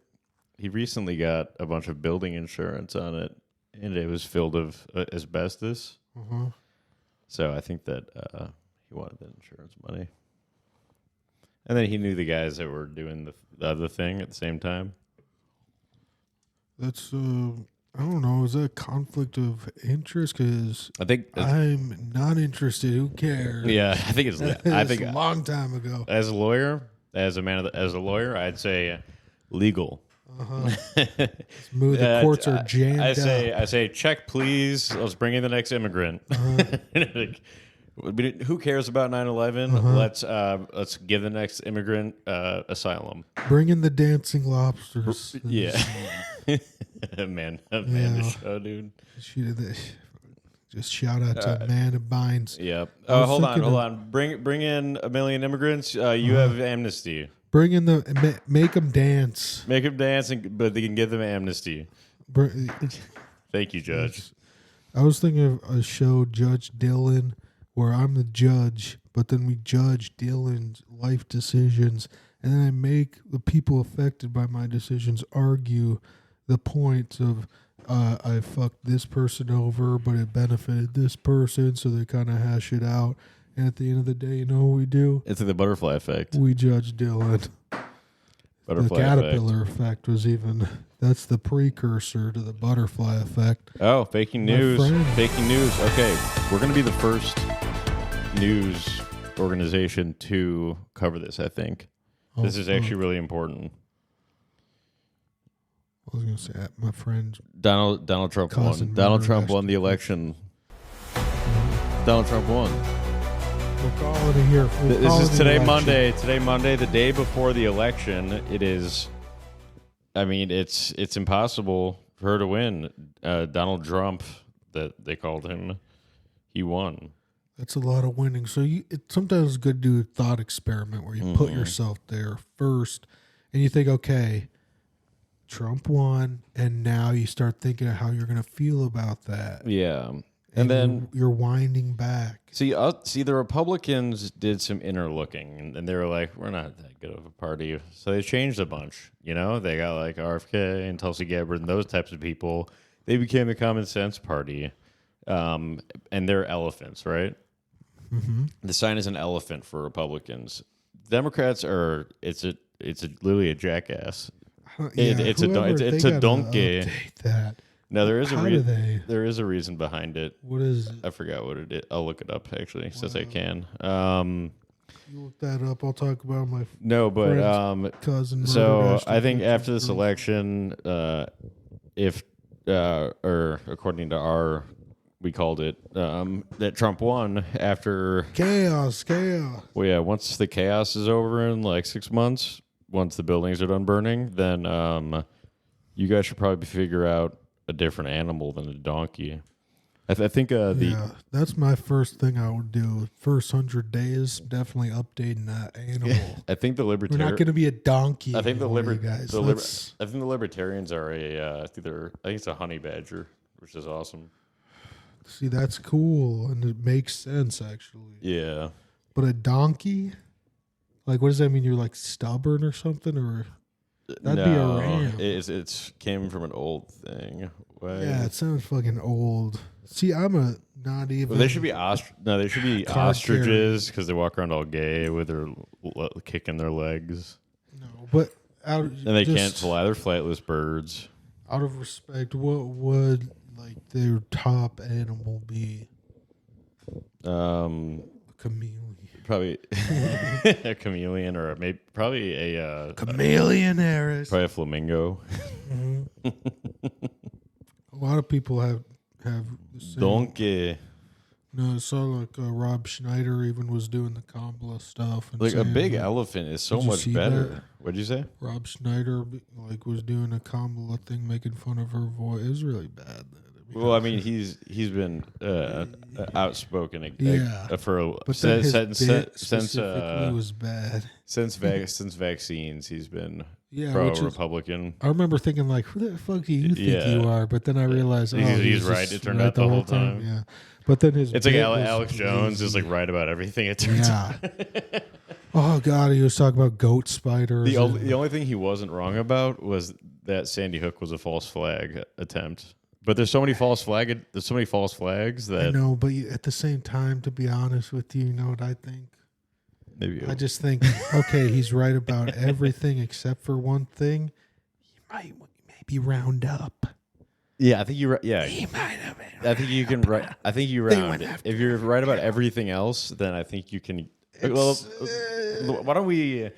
he recently got a bunch of building insurance on it. and it was filled of asbestos. Uh-huh. So I think that he wanted that insurance money. And then he knew the guys that were doing the other thing at the same time. That's, I don't know, is that a conflict of interest? Because I think I'm not interested. Who cares? Yeah, I think it's a long time ago. As a lawyer, as a lawyer, I'd say legal. Uh-huh. Smooth. The courts are jammed I say, check, please. Let's bring in the next immigrant. Like, who cares about 9/11? Let's give the next immigrant asylum. Bring in the dancing lobsters. Yeah, Amanda show, dude. Just shout out to Amanda Bynes. Yep. Oh, hold on. Bring in 1 million immigrants. You have amnesty. Bring in make them dance. Make them dance, but they can give them amnesty. Thank you, Judge. I was thinking of a show, Judge Dylan, where I'm the judge, but then we judge Dylan's life decisions, and then I make the people affected by my decisions argue the points of I fucked this person over, but it benefited this person, so they kind of hash it out. And at the end of the day, you know what we do? It's the butterfly effect. We judge Dylan. The caterpillar effect was that's the precursor to the butterfly effect. Oh, faking news. Faking news. Okay, we're going to be the first news organization to cover this, I think. This is actually really important. I was going to say, my friend Donald Trump won. Donald Trump won the election. Donald Trump won. We're calling it here. This is today, Monday. Today, Monday, the day before the election. It is. I mean, it's impossible for her to win. Donald Trump, that they called him, he won. That's a lot of winning. So it's sometimes good to do a thought experiment where you put yourself there first, and you think, okay, Trump won, and now you start thinking of how you're going to feel about that. Yeah. And then you're winding back. See, the Republicans did some inner looking, and they were like, "We're not that good of a party," so they changed a bunch. You know, they got like RFK and Tulsi Gabbard and those types of people. They became the common sense party, and they're elephants, right? Mm-hmm. The sign is an elephant for Republicans. Democrats are literally a jackass. It's a donkey. That. No, there is there is a reason behind it. What is it? I forgot what it is. I'll look it up actually, since I can. You look that up. I'll talk about my cousin. So I think after this election, if or according to we called it that Trump won after chaos. Well, yeah. Once the chaos is over in like 6 months, once the buildings are done burning, then you guys should probably figure out a different animal than a donkey. I think that's my first thing I would do. First 100 days, definitely updating that animal. I think the libertarians. We're not going to be a donkey. I think the guys. I think the libertarians are I think it's a honey badger, which is awesome. See, that's cool, and it makes sense actually. Yeah, but a donkey, like, what does that mean? You're like stubborn or something, or? That'd be a ram. It's came from an old thing. Yeah, it sounds fucking old. See, I'm not even. Well, they should be ostriches because they walk around all gay with their kicking their legs. No, but and they can't fly. They're flightless birds. Out of respect, what would like their top animal be? A chameleon. Probably a chameleon, or probably a chameleon, Harris. Probably a flamingo. Mm-hmm. A lot of people have the same. Donkey. No, I saw like Rob Schneider even was doing the Kamala stuff. And like a big elephant is so much better. That? What'd you say? Rob Schneider like was doing a Kamala thing, making fun of her voice. It was really bad. Well, I mean, he's been outspoken for since vaccines. He's been pro-Republican. I remember thinking like, who the fuck do you think you are? But then I realized he's right. It turned out the whole time. Yeah, but then it's like Alex Jones is like right about everything. It turns out. Oh God, he was talking about goat spiders. The only thing he wasn't wrong about was that Sandy Hook was a false flag attempt. But there's so many false flags that I know. But at the same time, to be honest with you, you know what I think? Maybe I just think, okay, he's right about everything except for one thing. He might maybe round up. Yeah, I think you're right. Yeah, he might have been. I think you can. I think you round. If you're right about everything else, then I think you can. Well, why don't we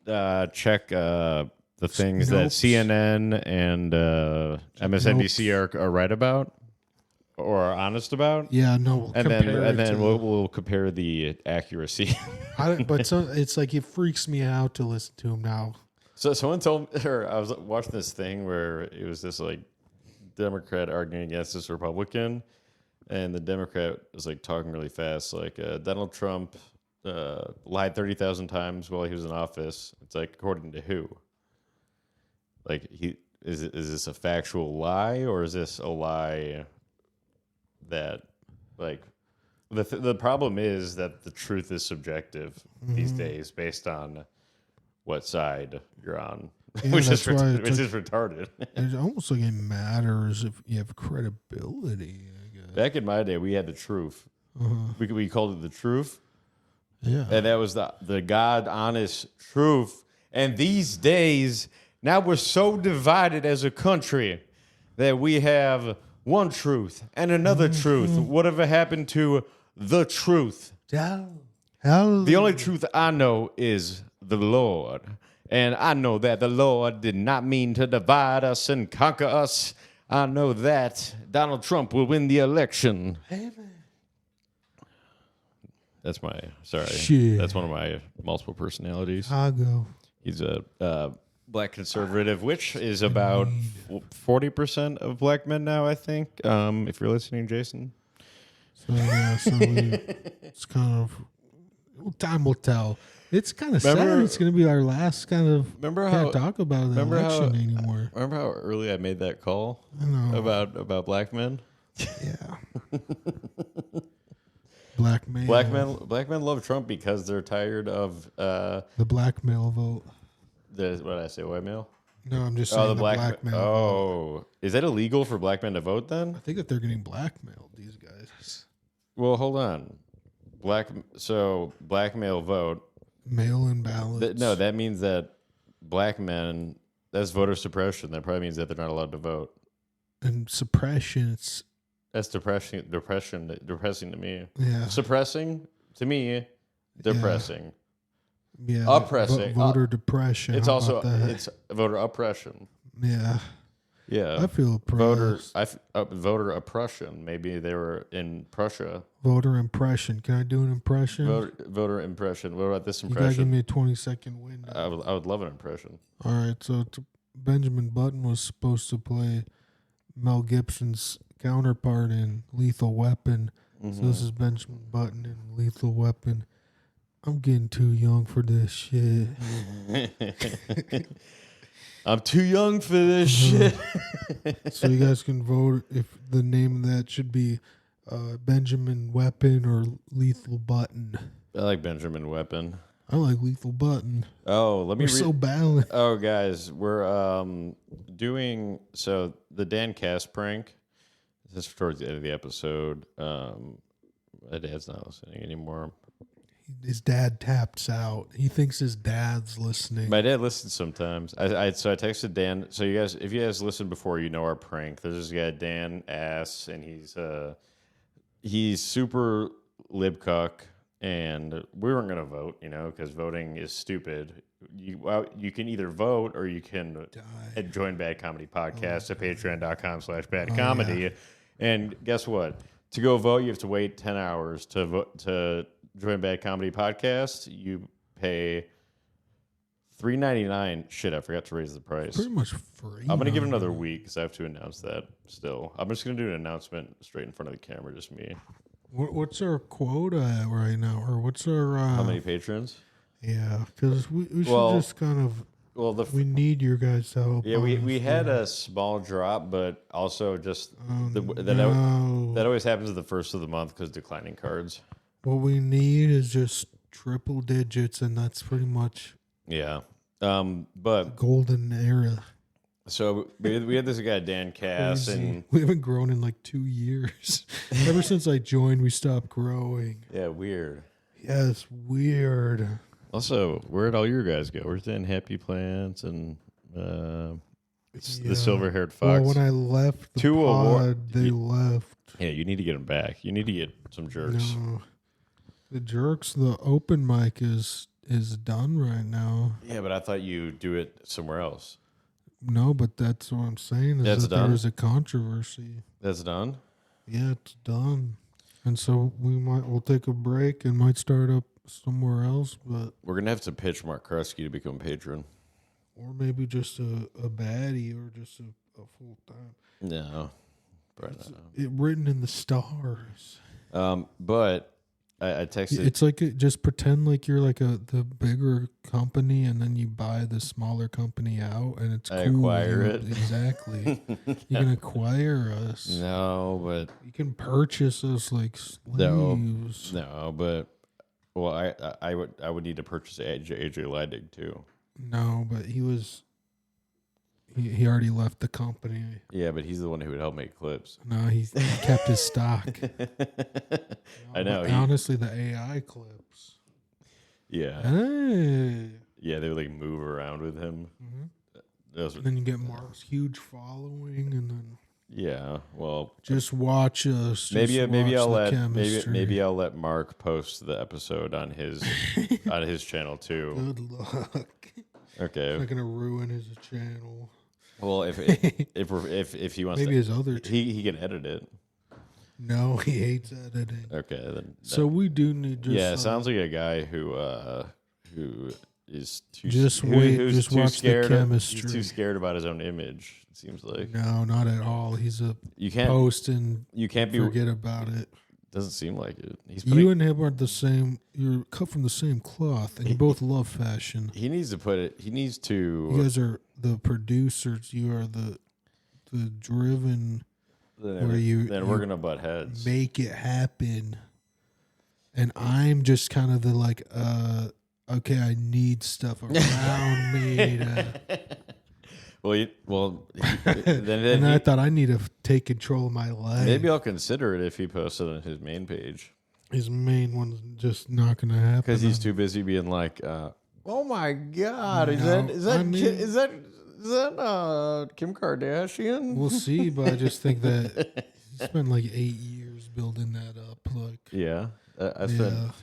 check the things that CNN and MSNBC are right about or are honest about? Yeah, no. And then we'll compare the accuracy. But it's like it freaks me out to listen to him now. So someone told me, or I was watching this thing where it was this like Democrat arguing against this Republican, and the Democrat was like talking really fast, like Donald Trump lied 30,000 times while he was in office. It's like, according to who? Like, is this a factual lie, or is this a lie that, like, the problem is that the truth is subjective these days based on what side you're on, yeah, which is retarded. It's almost like it matters if you have credibility, I guess. Back in my day, we had the truth. We called it the truth. Yeah. And that was the God honest truth. And these days, now we're so divided as a country that we have one truth and another truth. Whatever happened to the truth? Yeah. The only truth I know is the Lord. And I know that the Lord did not mean to divide us and conquer us. I know that Donald Trump will win the election. Amen. That's my, sorry. Shit. That's one of my multiple personalities. Chicago. He's a black conservative, which is about 40% of black men now, I think, if you're listening, Jason. So, yeah, it's kind of, time will tell. It's kind of sad. It's going to be our last kind of. Can't talk about the election anymore. Remember how early I made that call? I know. About black men? Yeah. Blackmail. Black men love Trump because they're tired of the blackmail vote. What did I say? White male? No, I'm just saying the blackmail. Vote. Is that illegal for black men to vote then? I think that they're getting blackmailed. These guys. Well, hold on. Blackmail vote. Mail-in ballots. That means that black men. That's voter suppression. That probably means that they're not allowed to vote. And suppression. That's depression to me. Yeah. Suppressing to me, depressing. Yeah. Oppressing. Voter depression. It's it's voter oppression. Yeah. Yeah. I feel oppressed. Voter oppression. Maybe they were in Prussia. Voter impression. Can I do an impression? Voter impression. What about this You impression? gotta give me a 20-second window. I would love an impression. All right. So Benjamin Button was supposed to play Mel Gibson's counterpart in Lethal Weapon. So this is Benjamin Button in Lethal Weapon. I'm getting too young for this shit. I'm too young for this shit. So you guys can vote if the name of that should be Benjamin Weapon or Lethal Button. I like Benjamin Weapon. I like Lethal Button. Oh, let me read. So balanced. Oh, guys, we're doing the Dan Cast prank. This is towards the end of the episode. My dad's not listening anymore. His dad taps out. He thinks his dad's listening. My dad listens sometimes. So I texted Dan. So if you guys listened before, you know our prank. There's this guy Dan Ass, and he's super libcuck, and we weren't gonna vote, because voting is stupid. You can either vote or you can join Bad Comedy Podcast at patreon.com/badcomedy. Yeah. And guess what? To go vote, you have to wait 10 hours to vote to join Bad Comedy Podcast. You pay $3.99. Shit, I forgot to raise the price. Pretty much free. I'm gonna give it another week because I have to announce that. Still, I'm just gonna do an announcement straight in front of the camera, just me. What's our quota at right now, or what's our how many patrons? Yeah, because we should just kind of. Well, we need your guys' help. Yeah, we had a small drop, but also just that always happens at the first of the month because declining cards. What we need is just triple digits, and that's pretty much but golden era. So we had this guy, Dan Cass, and we haven't grown in like 2 years. Ever since I joined, we stopped growing. Yeah, weird. Yeah, it's weird. Also, where'd all your guys go? Where's the Happy Plants and the silver-haired fox? Well, when I left the pod, they left. Yeah, you need to get them back. You need to get some jerks. No. The jerks, the open mic is done right now. Yeah, but I thought you do it somewhere else. No, but that's what I'm saying. Is that there was a controversy. That's done? Yeah, it's done. And so we'll take a break and might start up somewhere else. But we're gonna have to pitch Mark Krusky to become a patron, or maybe just a baddie, or just a full time. No, it written in the stars. But I texted. It's like just pretend like you're like the bigger company, and then you buy the smaller company out, and it's I cool. acquire it. Exactly. You can acquire us. No, but you can purchase us like slaves. No, but I would need to purchase AJ Leidig too. No, but he already left the company. Yeah, but he's the one who would help make clips. No, he kept his stock. I know. Honestly, the AI clips. Yeah. Hey. Yeah, they would like move around with him. Mm-hmm. And then you get Mark's huge following, and then well, just watch us. Maybe I'll let Mark post the episode on his on his channel too. Good luck. Okay. It's not gonna ruin his channel. Well, if he wants, maybe his other he can edit it. No, he hates editing. Okay, then. So we do need. It sounds like a guy who is too. Just wait. Just watch scared. The chemistry. He's too scared about his own image. It seems like. No, not at all. He's post and you can't forget about it. Doesn't seem like it. You and him are the same. You're cut from the same cloth, and you both love fashion. He needs to put it. He needs to. You guys are the producers. You are the driven. Then we're gonna butt heads. Make it happen. And I'm just kind of the like, okay, I need stuff around me. Then I thought I need to take control of my life. Maybe I'll consider it if he posts it on his main page. His main one's just not going to happen because he's too busy being like, "Oh my God, is that Kim Kardashian?" We'll see, but I just think that he spent like 8 years building that up. Like, I spent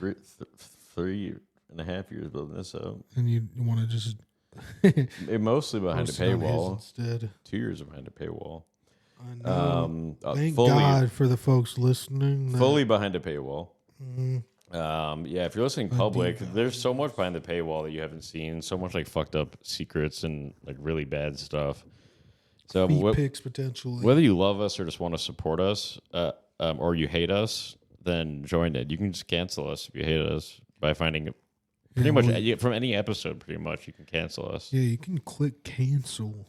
3.5 years building this up, and you want to just. Mostly behind a paywall. Instead. 2 years behind a paywall. I know. Thank God for the folks listening. Fully behind a paywall. Mm-hmm. If you're listening public, there's so much behind the paywall that you haven't seen. So much like fucked up secrets and like really bad stuff. So pics potentially. Whether you love us or just want to support us, or you hate us, then join it. You can just cancel us if you hate us by finding. Pretty much from any episode, pretty much you can cancel us. Yeah, you can click cancel.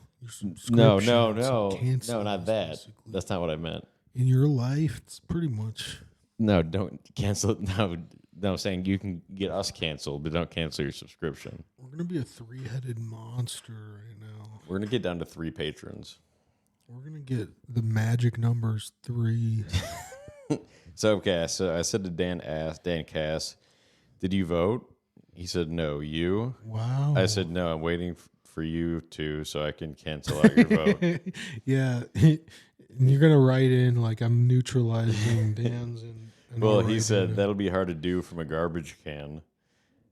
No, not that. Basically. That's not what I meant. In your life, it's pretty much. No, don't cancel it. No, I'm saying you can get us canceled, but don't cancel your subscription. We're gonna be a 3-headed monster right now. We're gonna get down to 3 patrons. We're gonna get the magic numbers 3. So I said to Dan Cass, "Did you vote?" He said, "No, you." Wow. I said, "No, I'm waiting for you to so I can cancel out your vote." Yeah. You're going to write in like I'm neutralizing Dan's. And well, he said, "That'll be hard to do from a garbage can."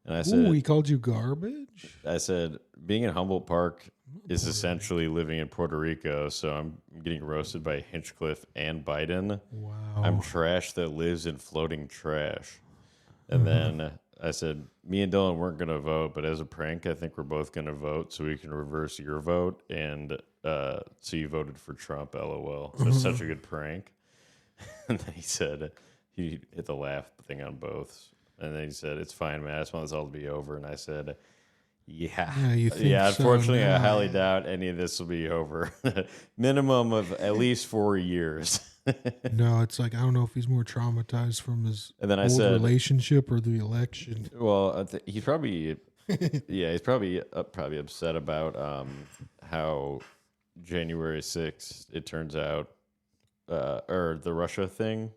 And I said, "Ooh, he called you garbage?" I said, "Being in Humboldt Park is essentially living in Puerto Rico, so I'm getting roasted by Hinchcliffe and Biden. Wow. I'm trash that lives in floating trash." And then I said, "Me and Dylan weren't going to vote, but as a prank, I think we're both going to vote so we can reverse your vote. And so you voted for Trump, LOL. So it's such a good prank." And then he said, he hit the laugh thing on both. And then he said, "It's fine, man. I just want this all to be over." And I said, Yeah, unfortunately, I highly doubt any of this will be over. Minimum of at least 4 years. No, it's like I don't know if he's more traumatized from his relationship or the election. Well, he's probably, he's probably upset about how January 6th, it turns out, or the Russia thing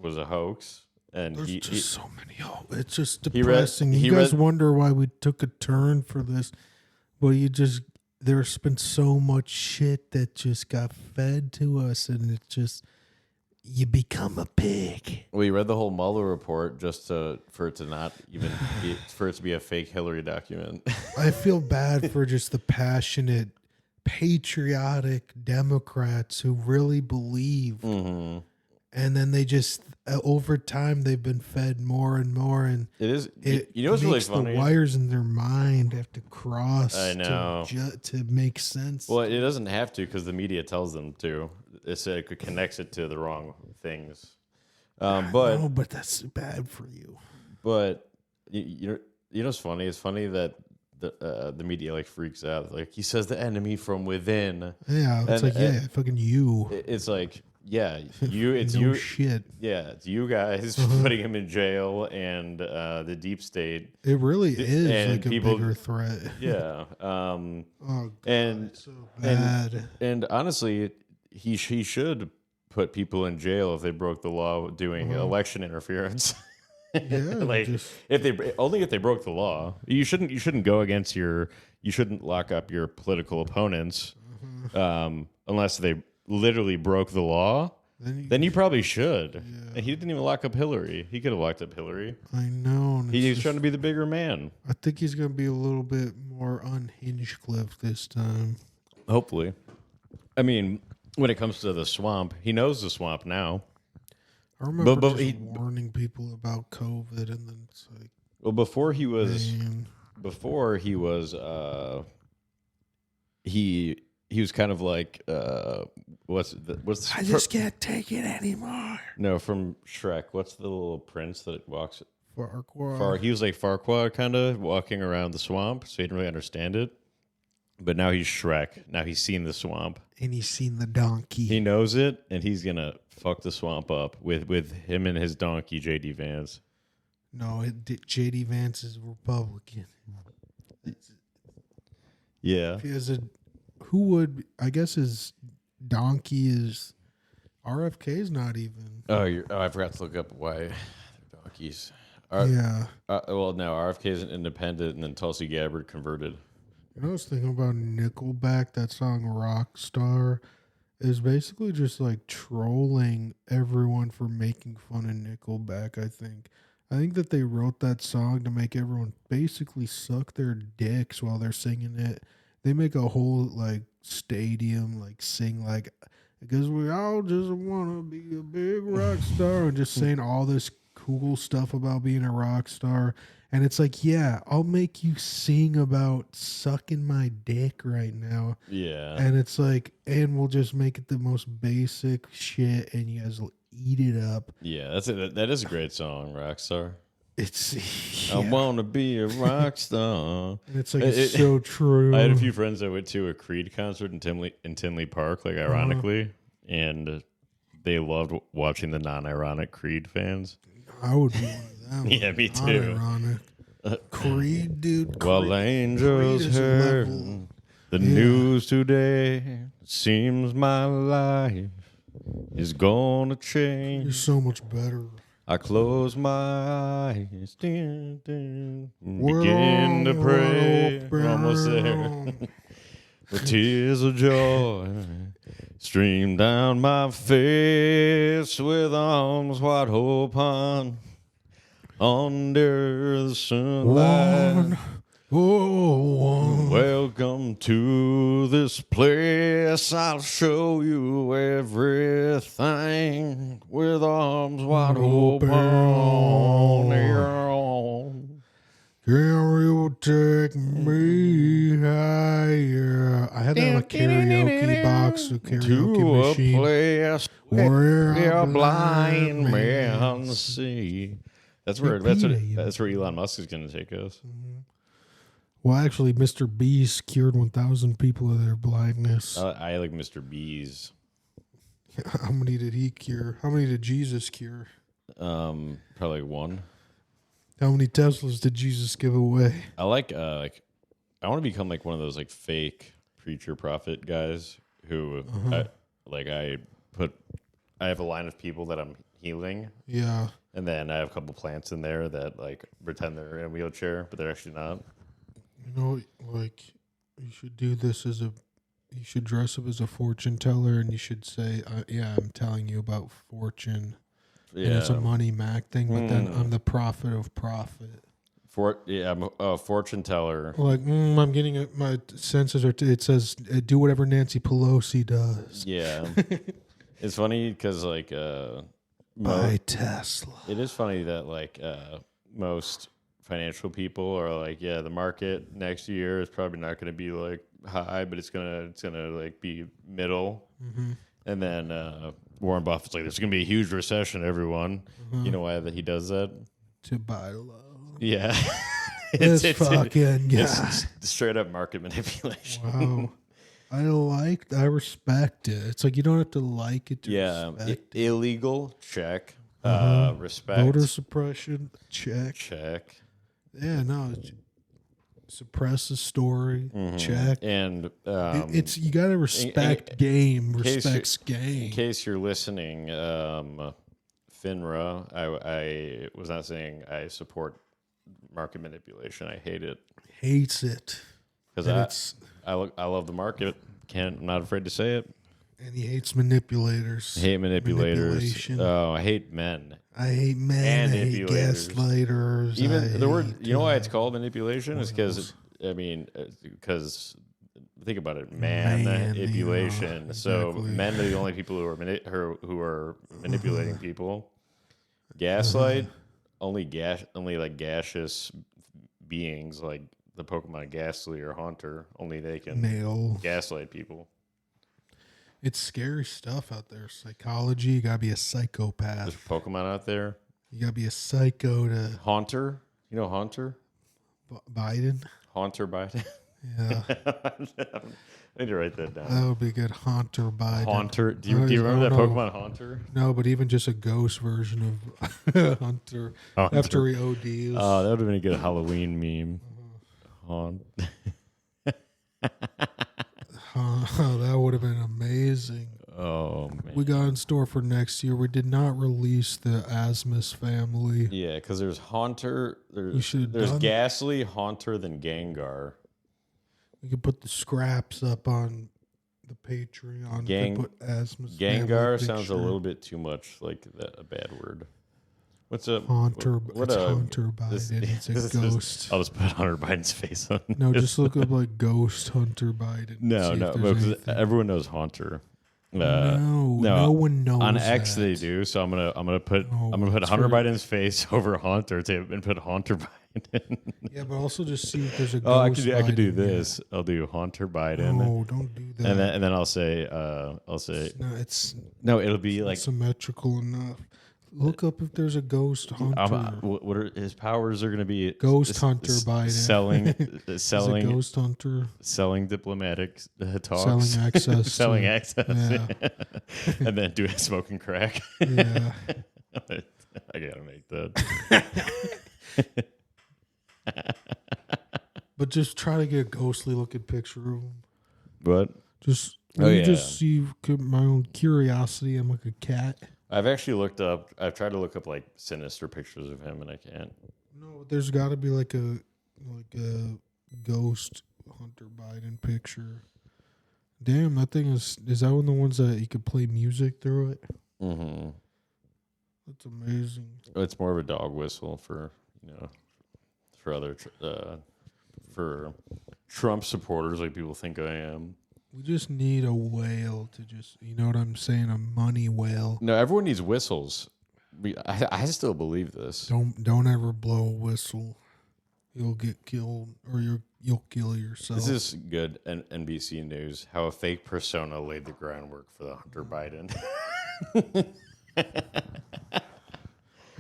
was a hoax. And there's just so many. It's just depressing. You guys wonder why we took a turn for this. Well, there's been so much shit that just got fed to us, and it just, you become a pig. We read the whole Mahler report just for it to not even for it to be a fake Hillary document. I feel bad for just the passionate, patriotic Democrats who really believe. Mm-hmm. And then they just, over time, they've been fed more and more. And it is, you know what's really funny? The wires in their mind have to cross. I know. To make sense. Well, it doesn't have to because the media tells them to. It connects it to the wrong things. But that's bad for you. But, you know what's funny? It's funny that the media like freaks out. Like, he says the enemy from within. Yeah, it's fucking you. It's like... Yeah, it's you. Shit. Yeah, it's you guys putting him in jail and the deep state. It really is like a bigger threat. Yeah. Oh God, it's so bad. And honestly, he should put people in jail if they broke the law doing election interference. Yeah, like if they broke the law, you shouldn't go against you shouldn't lock up your political opponents unless they literally broke the law, then you probably should. Yeah. And he didn't even lock up Hillary. He could have locked up Hillary. I know. He's trying to be the bigger man. I think he's going to be a little bit more unhinged Cliff this time. Hopefully. I mean, when it comes to the swamp, he knows the swamp now. I remember warning people about COVID, and then it's like... Well, before he was... He was kind of like, what's I just can't take it anymore. No, from Shrek. What's the little prince that walks? Farquaad. He was like Farquaad, kind of walking around the swamp, so he didn't really understand it. But now he's Shrek. Now he's seen the swamp. And he's seen the donkey. He knows it, and he's going to fuck the swamp up with him and his donkey, J.D. Vance. No, J.D. Vance is Republican. Yeah. If he has who would, I guess his donkey is, RFK's not even. I forgot to look up why they're donkeys. Yeah. Well, no, RFK is an independent, and then Tulsi Gabbard converted. You know, I was thinking about Nickelback, that song Rockstar is basically just like trolling everyone for making fun of Nickelback, I think. I think that they wrote that song to make everyone basically suck their dicks while they're singing it. They make a whole like stadium like sing like, because we all just want to be a big rock star, and just saying all this cool stuff about being a rock star. And it's like, yeah, I'll make you sing about sucking my dick right now. Yeah. And it's like, and we'll just make it the most basic shit, and you guys will eat it up. Yeah, that is a great song, Rockstar. It's I want to be a rock star. And it's like, it's so true. I had a few friends that went to a Creed concert in Tinley Park, like ironically, and they loved watching the non-ironic Creed fans. I would be one of them. Yeah, me too. Ironic. Creed, dude. While angels heard the news today, it seems my life is gonna change. You're so much better. I close my eyes, begin to pray. We're almost there. With tears of joy stream down my face, with arms wide open under the sunlight. Welcome to this place. I'll show you everything, with arms wide open. Can you take me higher? I had that on a karaoke box, a karaoke machine. To a place where a blind man see. That's where Elon Musk is going to take us. Mm-hmm. Well, actually, Mr. Beast cured 1,000 people of their blindness. I like Mr. Bees. How many did he cure? How many did Jesus cure? Probably one. How many Teslas did Jesus give away? I want to become like one of those like fake preacher prophet guys who I have a line of people that I'm healing. Yeah. And then I have a couple plants in there that like pretend they're in a wheelchair, but they're actually not. You know, like you should do this you should dress up as a fortune teller, and you should say, "Yeah, I'm telling you about fortune." Yeah. And it's a money Mack thing, but then I'm the prophet of profit. I'm a fortune teller. Like, I'm getting my senses are. It says, "Do whatever Nancy Pelosi does." Yeah, it's funny because like buy Tesla. It is funny that like most financial people are like, yeah, the market next year is probably not going to be like high, but it's gonna like be middle. Mm-hmm. And then Warren Buffett's like, there's going to be a huge recession, everyone. Mm-hmm. You know why that he does that? To buy low. Yeah. it's straight up market manipulation. Wow. I respect it. It's like you don't have to like it to respect it. Illegal, check. Respect. Voter suppression, check. Check. Yeah, no. Suppress the story, check. And it's you got to respect game. Respects game. In case you're listening, FINRA, I was not saying I support market manipulation. I hate it. Hates it. Because I love the market. I'm not afraid to say it. And he hates manipulators. I hate manipulators. Oh, I hate men. I hate men. I hate gaslighters. Even the word, you know why it's called manipulation? Is because, think about it, manipulation. Exactly. So men are the only people who are manipulating people. Gaslight, only like gaseous beings like the Pokemon Ghastly or Haunter. Only they can gaslight people. It's scary stuff out there. Psychology, you gotta be a psychopath. There's Pokemon out there. You gotta be a psycho to Haunter. You know Haunter? Biden? Haunter Biden. Yeah. I need to write that down. That would be good. Haunter Biden. Haunter. Do you remember that Pokemon Haunter? No, but even just a ghost version of Haunter after he ODs. Oh, that would have been a good Halloween meme. Haunt. That would have been amazing. Oh, man. We got in store for next year. We did not release the Asmus family. Yeah, because there's Haunter. There's Ghastly, Haunter, then Gengar. We could put the scraps up on the Patreon. Put Asmus Gengar sounds a little bit too much like a bad word. What's up? Hunter Biden. It's a ghost. I'll just put Hunter Biden's face on. No, just look up like Ghost Hunter Biden. No, because everyone knows Hunter. No one knows. On X that. they do, so I'm gonna put Hunter Biden's face over Haunter and put Hunter Biden. Yeah, but also just see if there's a ghost. I could do Biden this. Yet. I'll do Hunter Biden. No, don't do that. And then I'll say it'll be like symmetrical enough. Look up if there's a ghost hunter. His powers are going to be Ghost Hunter Biden selling ghost hunter, selling diplomatic talks, selling access, selling access, and then do a smoking crack. Yeah, I gotta make that. But just try to get a ghostly looking picture of him. What? Just see my own curiosity. I'm like a cat. I've tried to look up like sinister pictures of him and I can't. No, there's got to be like a ghost Hunter Biden picture. Damn, that thing is that one of the ones that you could play music through it? Mm-hmm. That's amazing. It's more of a dog whistle for for Trump supporters like people think I am. We just need a whale to just, you know what I'm saying? A money whale. No, everyone needs whistles. I still believe this. Don't ever blow a whistle. You'll get killed, or you'll kill yourself. This is good NBC News. How a fake persona laid the groundwork for the Hunter Biden.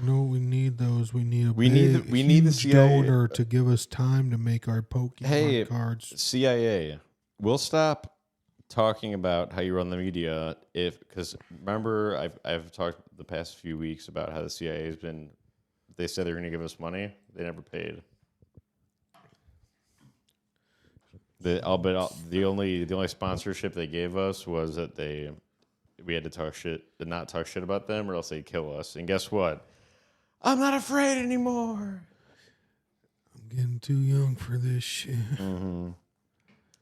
No, we need those. We need the CIA donor to give us time to make our Pokemon cards. CIA, we'll stop talking about how you run the media because remember I've talked the past few weeks about how the CIA has been. They said they're going to give us money. They never paid. The only sponsorship they gave us was that we had to not talk shit about them, or else they'd kill us. And guess what? I'm not afraid anymore. I'm getting too young for this shit. Mm-hmm.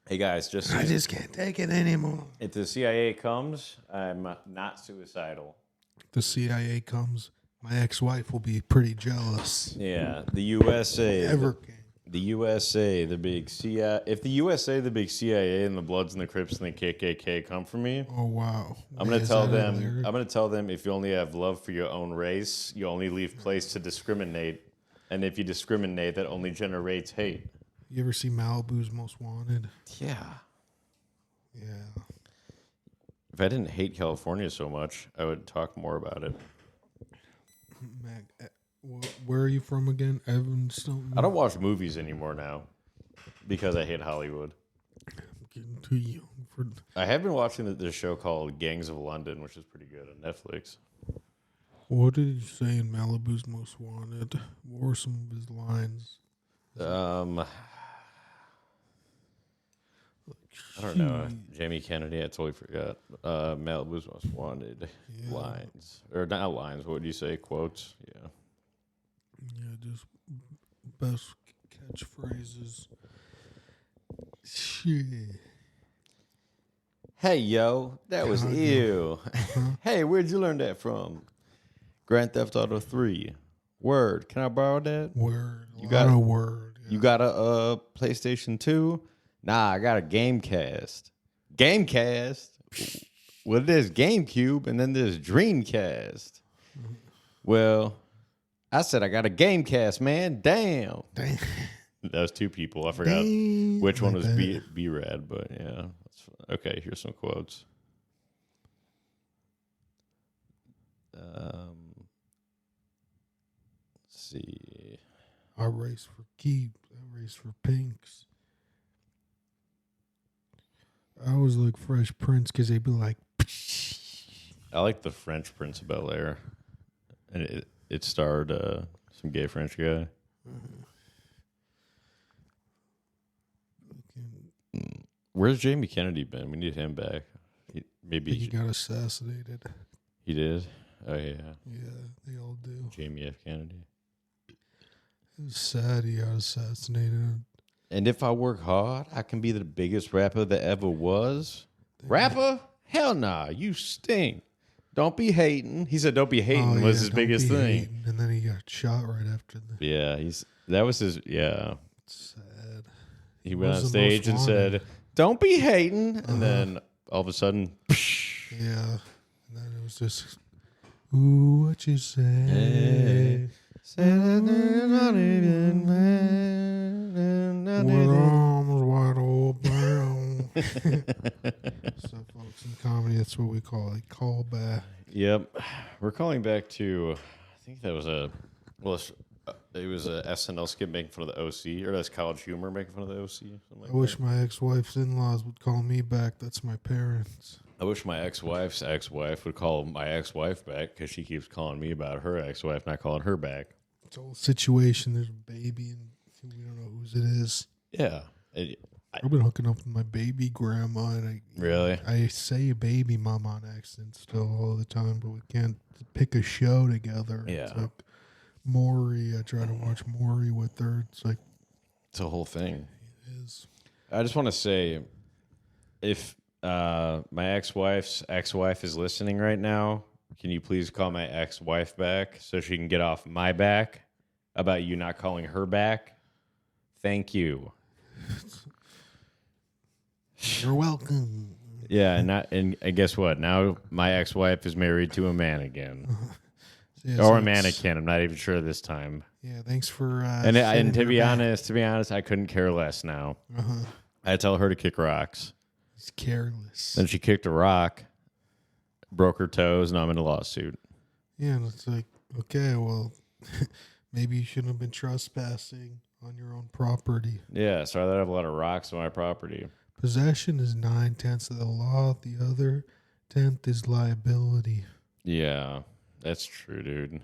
Hey guys, I just can't take it anymore. If the CIA comes, I'm not suicidal. If the CIA comes, my ex-wife will be pretty jealous. Yeah, the USA. Ever came. The USA, the big CIA. If the USA, the big CIA, and the Bloods and the Crips and the KKK come for me, oh wow! I'm gonna tell them if you only have love for your own race, you only leave place to discriminate, and if you discriminate, that only generates hate. You ever see Malibu's Most Wanted? Yeah. Yeah. If I didn't hate California so much, I would talk more about it. Mack, where are you from again? Evanston? I don't watch movies anymore now because I hate Hollywood. I'm getting too young for. I have been watching this show called Gangs of London, which is pretty good on Netflix. What did he say in Malibu's Most Wanted? What were some of his lines? I don't know. Jamie Kennedy, I totally forgot. Malibu's Most Wanted lines. Or not lines, what would you say? Quotes? Yeah. Yeah, just best catchphrases. Shit. Hey, yo, that was ew. Hey, where'd you learn that from? Grand Theft Auto 3. Word. Can I borrow that? Word. You got a word. Yeah. You got a PlayStation 2? Nah, I got a Gamecast. Gamecast? Well, there's GameCube, and then there's Dreamcast. Well, I said I got a Gamecast, man. Damn. That was two people. I forgot which one was B-Rad, but yeah. Okay, here's some quotes. Let's see. I race for keeps. I race for pinks. I always like Fresh Prince because they'd be like. I like the French Prince of Bel-Air, and it starred some gay French guy. Where's Jamie Kennedy been? We need him back. He got assassinated. He did? Oh, yeah. Yeah, they all do. Jamie F. Kennedy. It was sad he got assassinated. And if I work hard, I can be the biggest rapper that ever was. Rapper? Hell nah, you stink. Don't be hating. He said, "Don't be hating" was his biggest thing. Hating. And then he got shot right after that. Yeah, that was his. Yeah, sad. He went on stage and said, "Don't be hating," and then all of a sudden, yeah, and then it was just, "Ooh, what you say?" Hey. Say that they're not even mad. With arms wide open. So, folks, in comedy, that's what we call a callback. Yep, we're calling back to. I think that was it was a SNL skit making fun of the OC, or that's College Humor making fun of the OC. I wish my ex-wife's in-laws would call me back. That's my parents. I wish my ex-wife's ex-wife would call my ex-wife back because she keeps calling me about her ex-wife, not calling her back. It's a whole situation. There's a baby, and we don't know whose it is. Yeah. I've been hooking up with my baby grandma, and I say baby mama on accident still all the time, but we can't pick a show together. Yeah. It's like Maury. I try to watch Maury with her. It's like it's a whole thing. It is. I just want to say, if my ex-wife's ex-wife is listening right now, can you please call my ex-wife back so she can get off my back about you not calling her back? Thank you. You're welcome. Yeah, and guess what? Now my ex-wife is married to a man again. Or a mannequin. I'm not even sure this time. Yeah, thanks for. And to be honest, I couldn't care less now. I tell her to kick rocks. He's careless. Then she kicked a rock, broke her toes, and I'm in a lawsuit. Yeah, and it's like, okay, well, maybe you shouldn't have been trespassing on your own property. Yeah, so I have a lot of rocks on my property. Possession is 9/10 of the law. The other 10th is liability. Yeah, that's true, dude.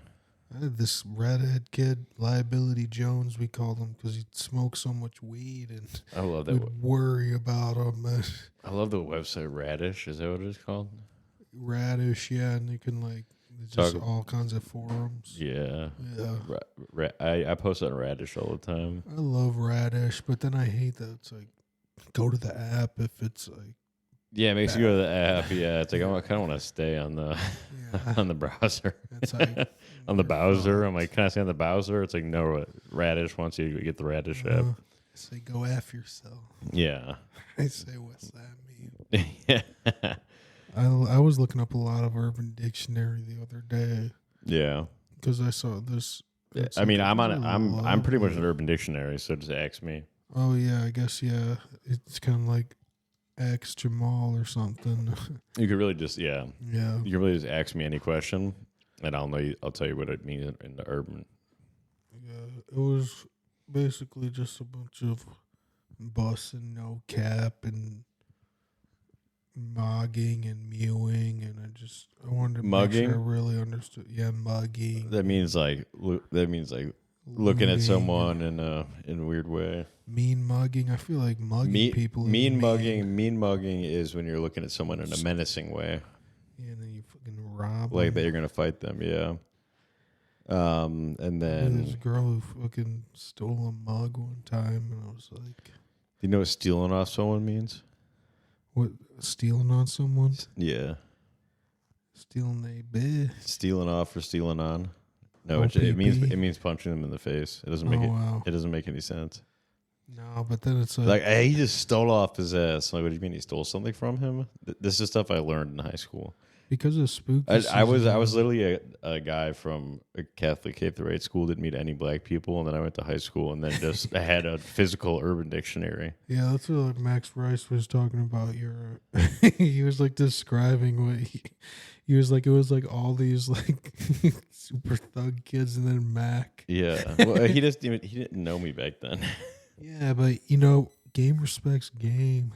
I had this redhead kid, Liability Jones, we called him, because he'd smoke so much weed, and I love that. We'd worry about him. I love the website Radish. Is that what it's called? Radish, yeah, and you can just all kinds of forums. Yeah, yeah. I post on Radish all the time. I love Radish, but then I hate that it's go to the app if it's Yeah, it makes you go to the app. Yeah, it's I kind of want to stay on the on the browser. It's on the browser. I'm like, can I stay on the browser? It's like, no, Radish wants you to get the Radish app. I say, go F yourself. Yeah. I say, what's that mean? Yeah. I was looking up a lot of Urban Dictionary the other day. Yeah. Because I saw this. I mean, I'm pretty much an Urban Dictionary, so just ask me. Oh yeah, I guess yeah. It's kind of like X Jamal or something. You could really just yeah. You can really just ask me any question, and I'll tell you what it means in the urban. Yeah, it was basically just a bunch of bussing, no cap, and mugging and mewing, and I wanted to mugging? make sure I really understood. Yeah, mugging. That means looking at someone in a weird way. Mean mugging. I feel like mugging people. Mean mugging is when you're looking at someone in a menacing way. Yeah, and then you fucking rob like them. that you're gonna fight them. Yeah. And then there's a girl who fucking stole a mug one time, and I was like, "Do you know what stealing off someone means?" What, stealing on someone? Yeah. Stealing a bit. Stealing off or stealing on? No, it means punching them in the face. It doesn't make it doesn't make any sense. No, but then it's hey, he just stole off his ass. Like, what do you mean he stole something from him? This is stuff I learned in high school. Because of spooky I was literally a guy from a Catholic K-8 school, didn't meet any black people, and then I went to high school, and then just I had a physical Urban Dictionary. Yeah, that's what Max Rice was talking about. He was describing what he was like. It was like all these super thug kids, and then Mack. Yeah, well, he didn't know me back then. Yeah, but game respects game.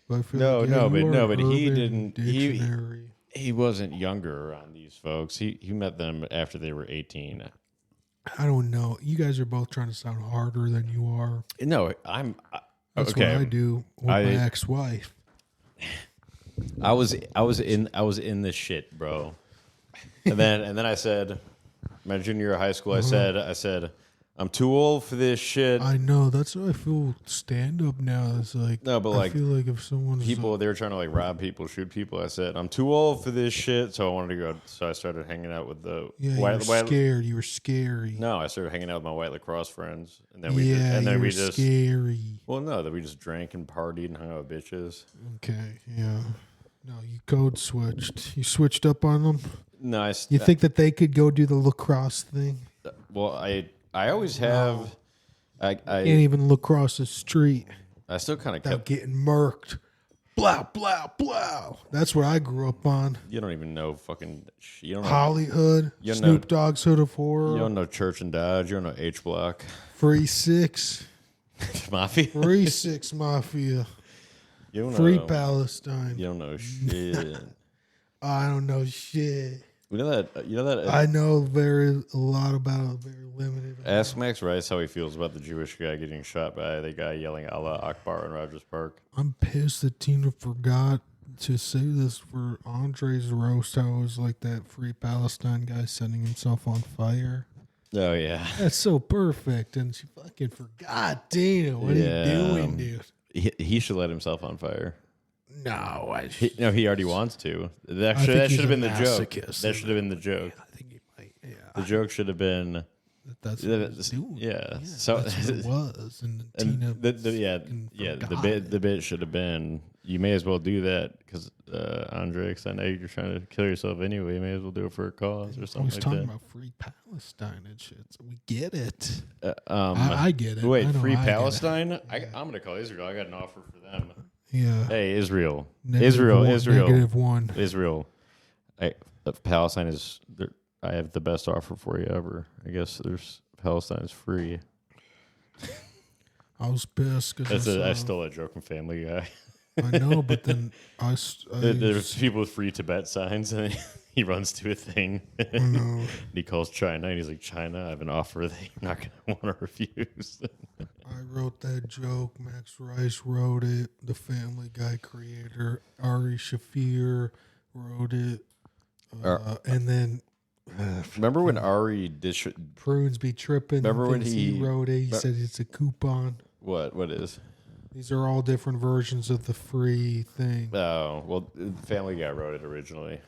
But I feel but he didn't. Dictionary. He wasn't younger around these folks. He met them after they were 18. I don't know. You guys are both trying to sound harder than you are. No, That's okay. what I do with my ex-wife. I was in this shit, bro. And then I said, my junior year of high school, I said, I'm too old for this shit. I know. That's what I feel. Stand up now. It's no, but I feel like if someone's they were trying to rob people, shoot people. I said, I'm too old for this shit. So I wanted to go. So I started hanging out with the scared. You were scary. No, I started hanging out with my white lacrosse friends, and then we just scary. Well, no, that we just drank and partied and hung out with bitches. Okay, yeah. No, you code switched. You switched up on them. No, you think that they could go do the lacrosse thing? Well, I always have. I can't even look across the street. I still kind of kept getting murked. Blow, blow, blow. That's what I grew up on. You don't even know fucking. You don't know Hollywood. Snoop Dogg's Hood of Horror. You don't know Church and Dodge. You don't know H Block. Free Six. Mafia. Free Six Mafia. You don't Free know, Palestine. You don't know shit. I don't know shit. You know that. I know a lot about it, very limited. Ask Max Rice how he feels about the Jewish guy getting shot by the guy yelling Allah Akbar in Rogers Park. I'm pissed that Tina forgot to say this for Andre's roast. How it was like that Free Palestine guy setting himself on fire. Oh yeah, that's so perfect, and she fucking forgot. Tina, what are you doing, dude? He should let himself on fire. No, he already wants to. That should have been the joke. That should have been the joke. I think he might. Yeah. The joke should have been. That's what he's doing. Yeah. So that's what it was, and Tina. The bit should have been. You may as well do that because Andre, because I know you're trying to kill yourself anyway. You may as well do it for a cause or something like that. I was talking about Free Palestine and shit. So we get it. I get it. Wait, Free Palestine? I'm gonna call Israel. I got an offer for them. Yeah. Hey, Israel. Israel. -1. Israel. Palestine is. I have the best offer for you ever. I guess Palestine is free. I was pissed because I stole that joke from Family Guy. I know, but then there's people with free Tibet signs, and he runs to a thing. And he calls China, and he's like, China, I have an offer that you're not going to want to refuse. I wrote that joke. Max Rice wrote it. The Family Guy creator, Ari Shaffir, wrote it. And then... remember when Ari Prunes be tripping? Remember when he wrote it? He said it's a coupon. What is? These are all different versions of the free thing. Oh, well, Family Guy wrote it originally.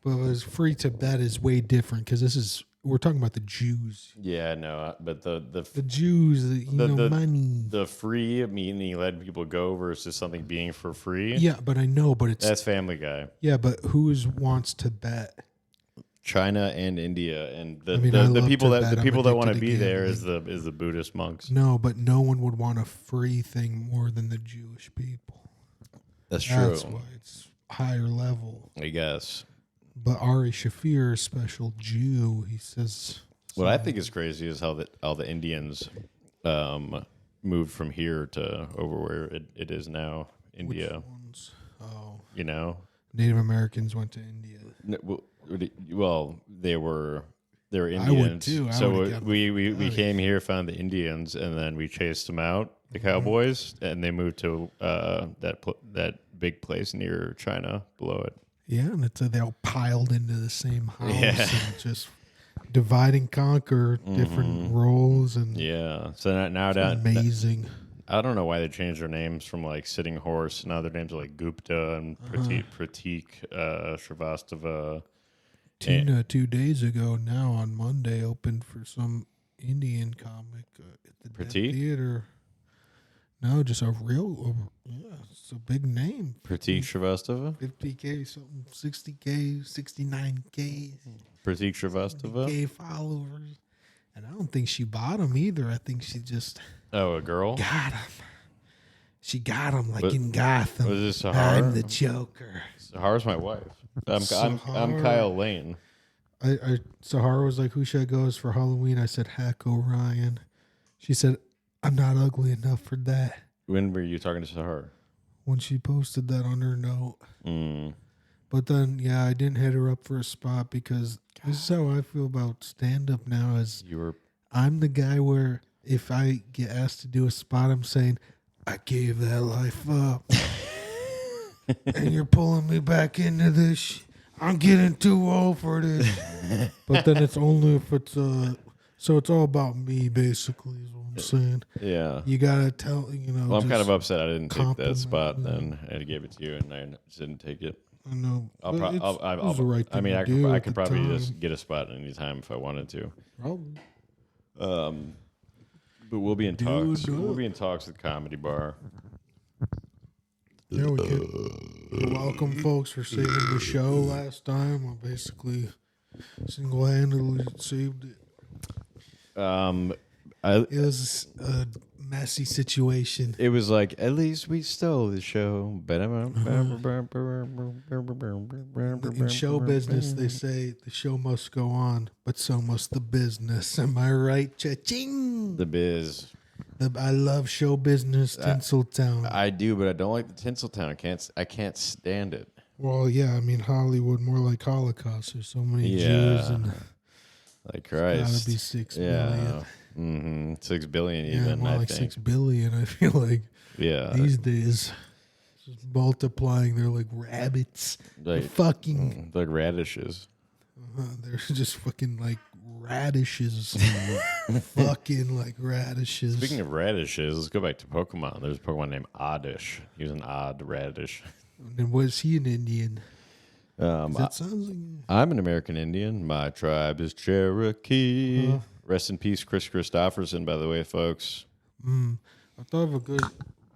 But it was free to bet is way different because we're talking about the Jews. Yeah, no, but the Jews, money. The free meaning letting people go versus something being for free. Yeah, but I know, but that's Family Guy. Yeah, but who wants to bet? China and India, and the people that want to be there is the Buddhist monks. No, but no one would want a free thing more than the Jewish people. That's true. That's why it's higher level, I guess. But Ari Shaffir, special Jew, he says. What I think is crazy is how the Indians moved from here to over where it is now, India. Which ones? Oh, Native Americans went to India. Well, they were Indians. I would too. We came here, found the Indians, and then we chased them out, the cowboys, and they moved to that big place near China below it. Yeah, and they all piled into the same house and just divide and conquer different roles. And so now amazing. I don't know why they changed their names from like Sitting Horse. Now their names are like Gupta and Pratik Srivastava. Tina 2 days ago, now on Monday, opened for some Indian comic at the Pratik Theater. No, just a real, it's a big name. Pratik Srivastava? 50K, something, 60K, 69K. Pratik Srivastava? 70K followers. And I don't think she bought him either. I think she just... Oh, a girl? Got him. She got him like in Gotham. Was this Sahara? I'm the Joker. Sahara's my wife. I'm Kyle Lane. Sahara was like, who should I go as for Halloween? I said, Hack Orion. She said, I'm not ugly enough for that. When were you talking to Sahara? When she posted that on her note. But then, I didn't hit her up for a spot because this is how I feel about stand-up now. I'm the guy where if I get asked to do a spot, I'm saying, I gave that life up. And you're pulling me back into this. I'm getting too old for this. But then it's only if it's so it's all about me, basically, is what I'm saying. Yeah. You gotta tell, Well, I'm kind of upset I didn't take that spot then. I gave it to you and I just didn't take it. I know. I could probably just get a spot anytime if I wanted to. Probably. But we'll be in talks. We'll be in talks with Comedy Bar. Yeah, we could. You're welcome, folks, for saving the show last time. I basically single-handedly saved it. It was a messy situation. It was like, at least we stole the show. In show business, they say the show must go on, but so must the business. Am I right? Cha-ching! The biz. I love show business, Tinseltown. I do, but I don't like the Tinseltown. I can't stand it. Well, yeah, I mean Hollywood, more like Holocaust. There's so many Jews, and like Christ, it's gotta be 6 billion. Mm-hmm. 6 billion, even. More like 6 billion. I feel like these days, just multiplying. They're like rabbits, like radishes. They're just fucking like radishes. Fucking like radishes. Speaking of radishes, let's go back to Pokemon. There's a Pokemon named Oddish. He was an odd radish. And was he an Indian? That sounds like... I'm an American Indian. My tribe is Cherokee. Rest in peace, Chris Christopherson, by the way, folks. I thought of a good...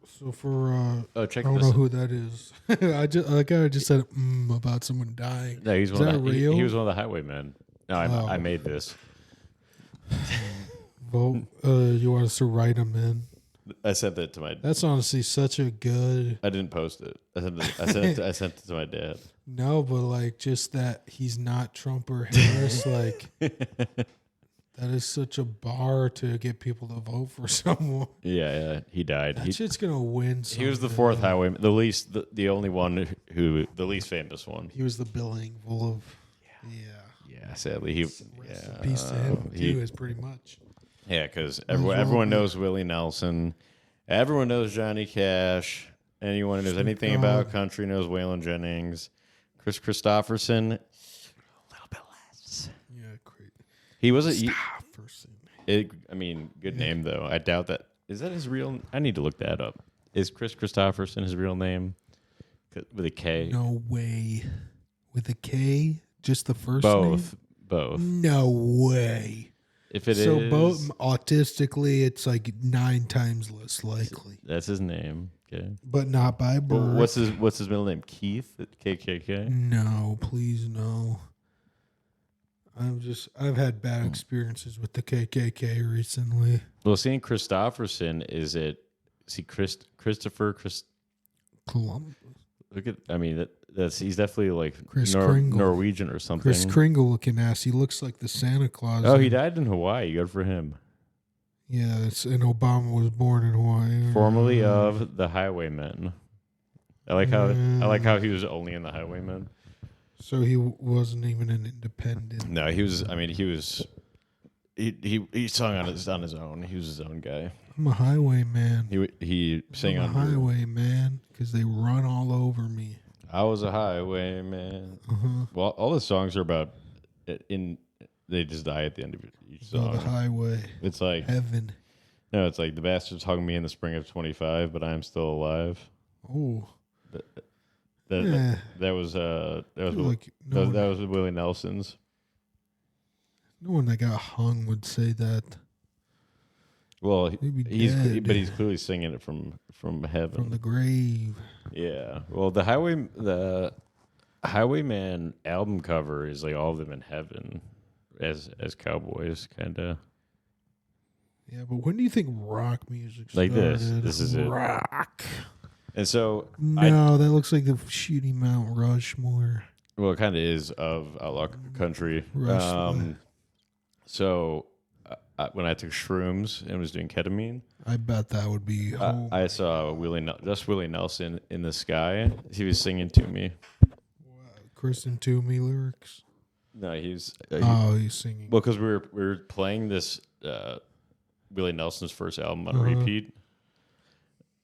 So for... check I don't know who that is. I just said about someone dying. No, he's one of the, he was one of the highwaymen. No, I made this. Well, you want us to write him in? I sent that to my... That's honestly such a good... I didn't post it. I sent it to my dad. No, but like just that he's not Trump or Harris, like... That is such a bar to get people to vote for someone. Yeah, he died. That shit's gonna win. He was the fourth highwayman, the only one the least famous one. He was the Bill Engvall of. Yeah, Yeah, sadly, he. Peace to him, too, is pretty much. Yeah, because everyone knows Willie Nelson. Everyone knows Johnny Cash. Anyone who knows anything about country knows Waylon Jennings. Chris Christopherson, a little bit less. Yeah, great. He was good name, though. I doubt that. Is that his real? I need to look that up. Is Chris Christopherson his real name? With a K? No way. With a K? Just the first name? Both. No way. If it is... So both, autistically, it's like 9 times less likely. That's his name. Okay. But not by birth. What's his middle name? Keith? KKK? No, please no. I've had bad experiences with the KKK recently. Well, seeing Christopherson, Christopher Columbus. Look at, he's definitely like Norwegian or something. Chris Kringle looking ass. He looks like the Santa Claus. Oh, he died in Hawaii. Good for him. Yeah, and Obama was born in Hawaii. Formerly of the Highwaymen. I like how he was only in the Highwaymen. So he wasn't even an independent. No, he was. He sung on his own. He was his own guy. I'm a highwayman. He sang on a highwayman because they run all over me. I was a highwayman. Well, all the songs are about they just die at the end of each song. The highway. It's like heaven. No, it's like the bastards hung me in the spring of 25, but I am still alive. Oh. That was Willie Nelson's. No one that got hung would say that. Well, he's clearly singing it from heaven, from the grave. Yeah. Well, the Highwayman album cover is like all of them in heaven as cowboys, kind of. Yeah, but when do you think rock music started? Like this? This is rock. And so that looks like the shooting Mount Rushmore. Well, it kind of is of outlaw country. So when I took shrooms and was doing ketamine, I bet that would be. I saw Willie Nelson in the sky. He was singing to me. Kristen Toomey lyrics. No, he's singing. Well, because we were playing this Willie Nelson's first album on repeat.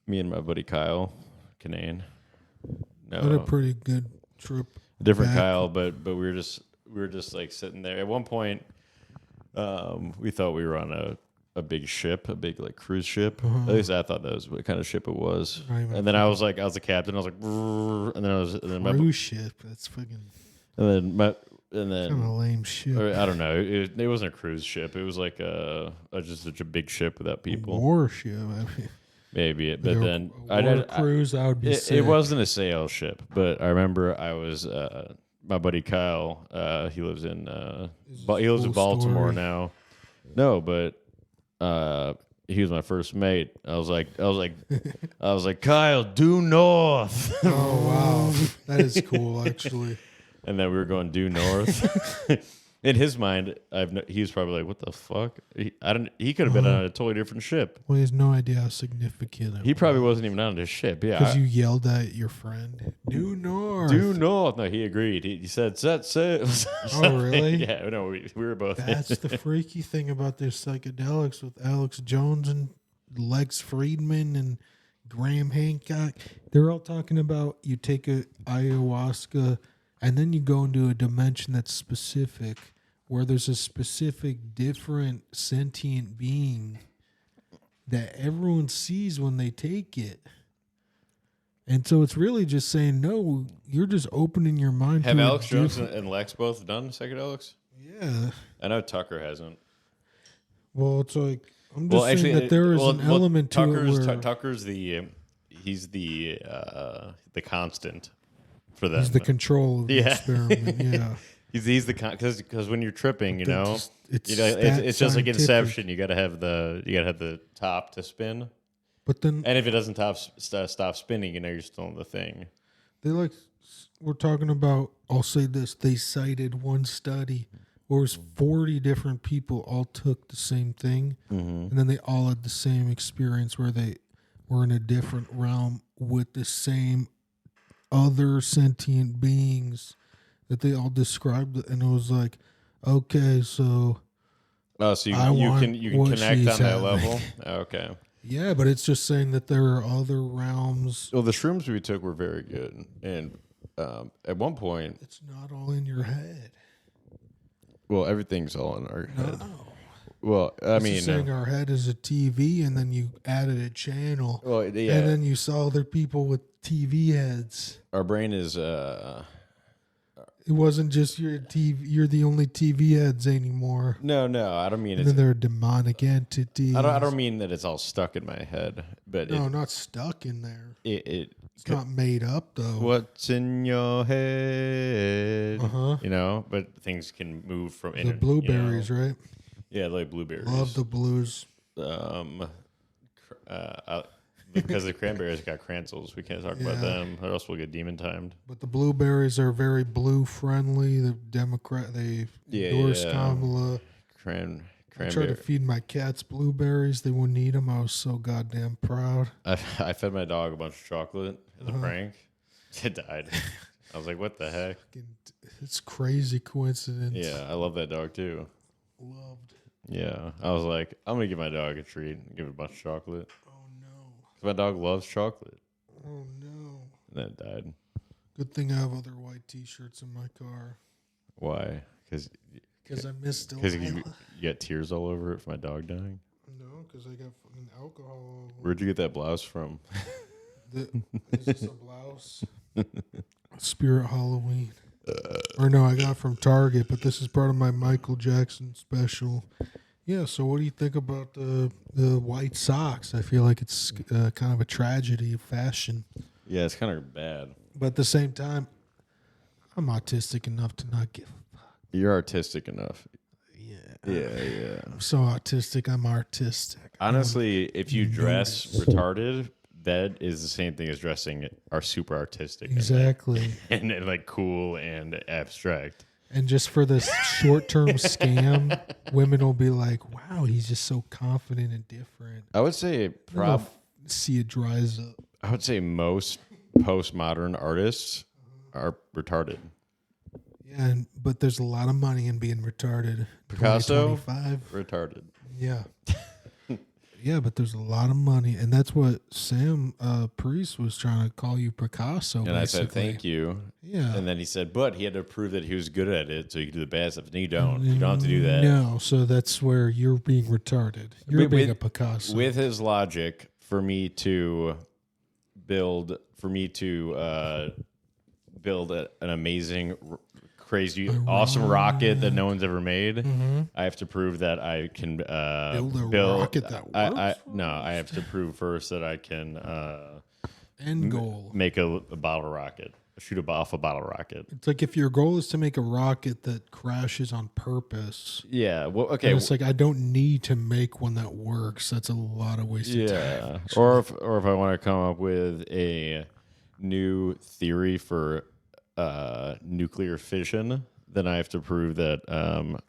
Me and my buddy Kyle Kinane. No, what a pretty good trip. Different back. Kyle, but we were just like sitting there. At one point, we thought we were on a big ship, a big like cruise ship. At least I thought that was what kind of ship it was. And then I was the captain. I was like, and then my cruise ship. That's fucking. And then kind of lame ship. I don't know. It wasn't a cruise ship. It was like just such a big ship without people. A warship. Maybe, but then cruise. I would be. It wasn't a sail ship, but I remember I was my buddy Kyle. He lives in Baltimore now. No, but he was my first mate. I was like, Kyle, due north. Oh wow, that is cool actually. And then we were going due north. In his mind, he was probably like, "What the fuck?" He could have been on a totally different ship. Well, he has no idea how significant it was. He probably wasn't even on his ship. Yeah, because you yelled at your friend, "Due north." Due north. No, he agreed. He said, "Set sail." Oh, really? Yeah. No, we were both. That's the freaky thing about their psychedelics with Alex Jones and Lex Friedman and Graham Hancock. They're all talking about you take a ayahuasca. And then you go into a dimension that's specific, where there's a specific, different sentient being that everyone sees when they take it. And so it's really just saying, no, you're just opening your mind to Have Alex Jones and Lex both done psychedelics? Yeah. I know Tucker hasn't. Well, it's like, I'm just saying that there is an element to it where... Tucker's he's the constant. For them. He's the control of the experiment. Yeah, he's the because when you're tripping, it's just like Inception. You gotta have the top to spin. But then, and if it doesn't stop spinning, you're still in the thing. We're talking about. I'll say this: they cited one study where it was 40 different people all took the same thing, and then they all had the same experience where they were in a different realm with the same other sentient beings that they all described it, and it was like, okay, so. Oh, so you can connect on that level. Okay. Yeah, but it's just saying that there are other realms. Well, the shrooms we took were very good, and at one point, it's not all in your head. Well, everything's all in our head. No. Well, I mean, saying our head is a TV, and then you added a channel. Well, yeah. And then you saw other people with TV heads. Our brain is. It wasn't just your TV. You're the only TV heads anymore. No, I don't mean. And then there are demonic entities. I don't mean that it's all stuck in my head, but not stuck in there. It's not made up though. What's in your head? Uh-huh. But things can move from the blueberries, right? Yeah, like blueberries. Love the blues. Because the cranberries got cransels, we can't talk about them, or else we'll get demon timed. But the blueberries are very blue friendly. The Democrat, they endorsed Kamala. I tried to feed my cats blueberries. They wouldn't eat them. I was so goddamn proud. I fed my dog a bunch of chocolate as a prank. It died. I was like, what the heck? It's crazy coincidence. Yeah, I love that dog too. Loved. Yeah, I was like, I'm going to give my dog a treat and give it a bunch of chocolate. My dog loves chocolate. Oh, no. And then it died. Good thing I have other white T-shirts in my car. Why? Because I missed it. Because you got tears all over it from my dog dying? No, because I got fucking alcohol. Where'd you get that blouse from? Is this a blouse? Spirit Halloween. Or no, I got it from Target, but this is part of my Michael Jackson special. Yeah, so what do you think about the white socks? I feel like it's kind of a tragedy of fashion. Yeah, it's kind of bad. But at the same time, I'm autistic enough to not give a fuck. You're artistic enough. Yeah. I'm so autistic, I'm artistic. Honestly, if you dress retarded, that is the same thing as dressing are super artistic. Exactly. And like cool and abstract. And just for this short-term scam, women will be like, wow, he's just so confident and different. I would say see it dries up. I would say most postmodern artists are retarded. Yeah, but there's a lot of money in being retarded. Picasso, retarded. Yeah. Yeah, but there's a lot of money, and that's what Sam Priest was trying to call you, Picasso. And basically. I said, thank you. Yeah. And then he said, but he had to prove that he was good at it, so you could do the bad stuff. And you don't. You don't have to do that. No, so that's where you're being retarded. You're being a Picasso. With his logic, for me to build an amazing, crazy, awesome rocket that no one's ever made. I have to prove that I can build a rocket that works. I have to prove first that I can end goal make a bottle rocket, shoot off a bottle rocket. It's like if your goal is to make a rocket that crashes on purpose. Yeah. Well, okay. It's like I don't need to make one that works. That's a lot of wasted time. Yeah. Or if I want to come up with a new theory for nuclear fission, then I have to prove that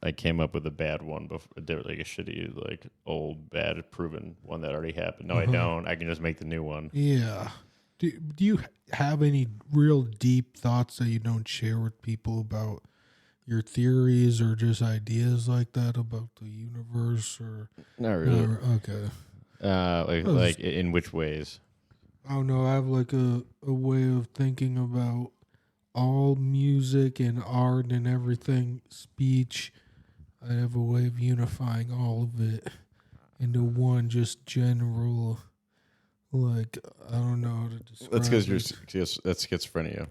I came up with a bad one before, like a shitty, like old, bad, proven one that already happened. No, I don't. I can just make the new one. Yeah. Do you have any real deep thoughts that you don't share with people about your theories or just ideas like that about the universe? Or not really. Okay. Like in which ways? I don't know. I have like a way of thinking about all music and art and everything, speech. I have a way of unifying all of it into one just general, like, I don't know how to describe That's because that's schizophrenia.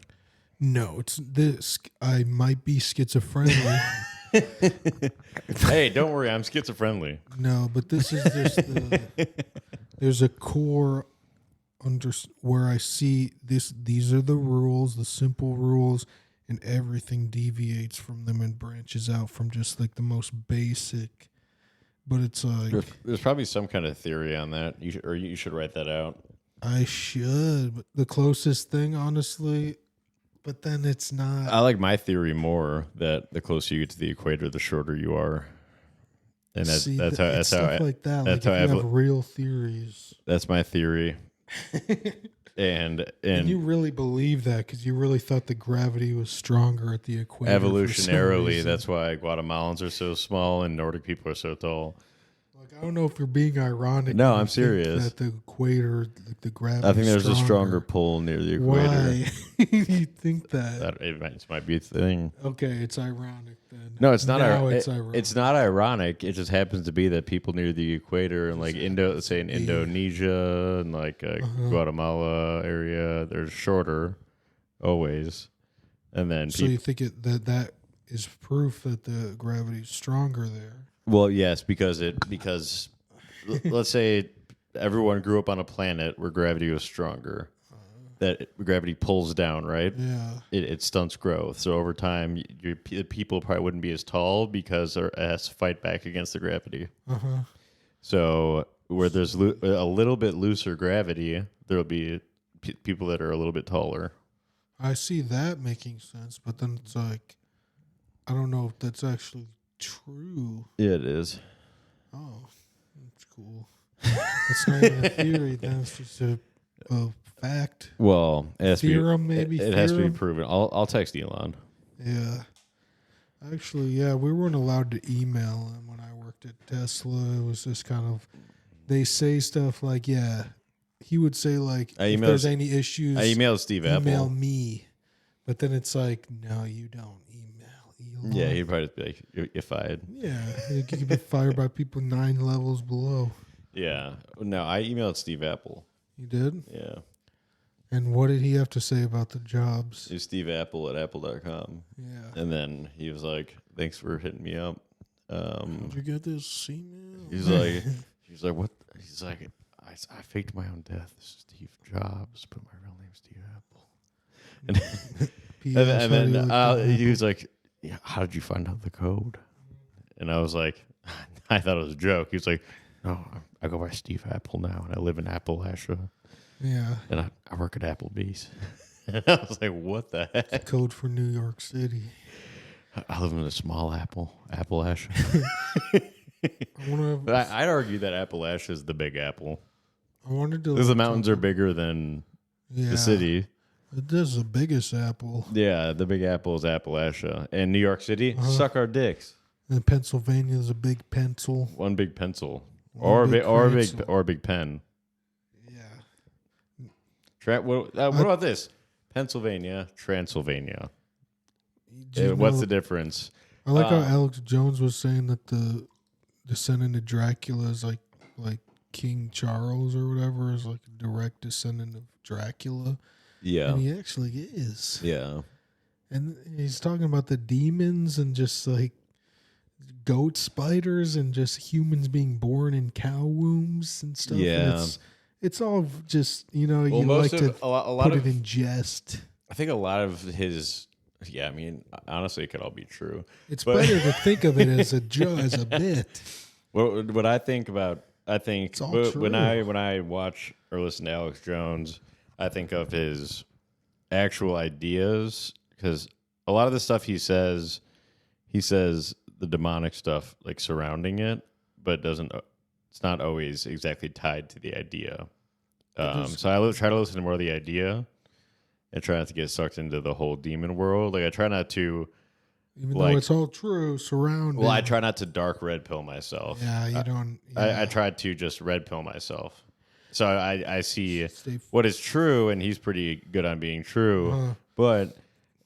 No, it's this. I might be schizophrenic. Hey, don't worry, I'm schizophrenic. No, but this is just there's a core where I see this. These are the rules, the simple rules, and everything deviates from them and branches out from just like the most basic. But it's like there's probably some kind of theory on that. You should write that out. I should, but the closest thing, honestly. But then it's not. I like my theory more that the closer you get to the equator, the shorter you are. And that's how like that. That's like how I have real theories. That's my theory. And you really believe that because you really thought the gravity was stronger at the equator. Evolutionarily, that's why Guatemalans are so small and Nordic people are so tall. Like, I don't know if you're being ironic. No, I'm serious. That the equator, like the gravity. I think there's a stronger pull near the equator. Why? You think that? It might be a thing. Okay, it's ironic then. No, it's not. It's ironic. It's not ironic. It just happens to be that people near the equator and like Indonesia and like Guatemala area, they're shorter, always. And then so you think that is proof that the gravity is stronger there? Well, yes, because let's say everyone grew up on a planet where gravity was stronger. That gravity pulls down, right? Yeah. It stunts growth. So over time, people probably wouldn't be as tall because it has to fight back against the gravity. So where there's a little bit looser gravity, there'll be people that are a little bit taller. I see that making sense, but then it's like, I don't know if that's actually true. Yeah, it is. Oh, that's cool. It's not even a theory, then it's just a fact. Well, theorem, maybe. It has to be proven. I'll text Elon. Yeah. Actually, yeah, we weren't allowed to email him when I worked at Tesla. It was just kind of, they say stuff like, yeah, he would say like, if there's any issues, I emailed Steve Apple. Email me. But then it's like, no, you don't email Elon. Yeah, he'd probably be like, you're fired. Yeah, you could get fired by people 9 levels below. Yeah. No, I emailed Steve Apple. You did? Yeah. And what did he have to say about the jobs? It's Steve Apple at apple.com. Yeah. And then he was like, thanks for hitting me up. Did you get this email? He's like, what? He's like, I faked my own death. This is Steve Jobs, but my real name's Steve Apple. And then he was like, yeah, how did you find out the code? And I was like, I thought it was a joke. He was like, no, I go by Steve Apple now, and I live in Appalachia. Yeah. And I work at Applebee's. And I was like, what the heck? It's code for New York City. I live in a small Appalachia. But I'd argue that Appalachia is the Big Apple. I wanted to. Because the mountains are bigger than the city. It is the biggest apple. Yeah, the Big Apple is Appalachia. And New York City, suck our dicks. And Pennsylvania is a big pencil. One big pencil. Or a big pen. What about this? Pennsylvania, Transylvania. What's the difference? I like how Alex Jones was saying that the descendant of Dracula is like King Charles or whatever is like a direct descendant of Dracula. Yeah. And he actually is. Yeah. And he's talking about the demons and just like goat spiders and just humans being born in cow wombs and stuff. Yeah. And it's all just, you like to put it in jest. I think a lot of his, I mean, honestly, it could all be true. It's better to think of it as a bit. What I think about, it's all true. when I watch or listen to Alex Jones, I think of his actual ideas, because a lot of the stuff he says the demonic stuff like surrounding it, but it's not always exactly tied to the idea. So I try to listen to more of the idea and try not to get sucked into the whole demon world. Like I try not to, even though it's all true, surrounding. Well, I try not to dark red pill myself. Yeah, you don't. I try to just red pill myself. So I see what is true, and he's pretty good on being true. But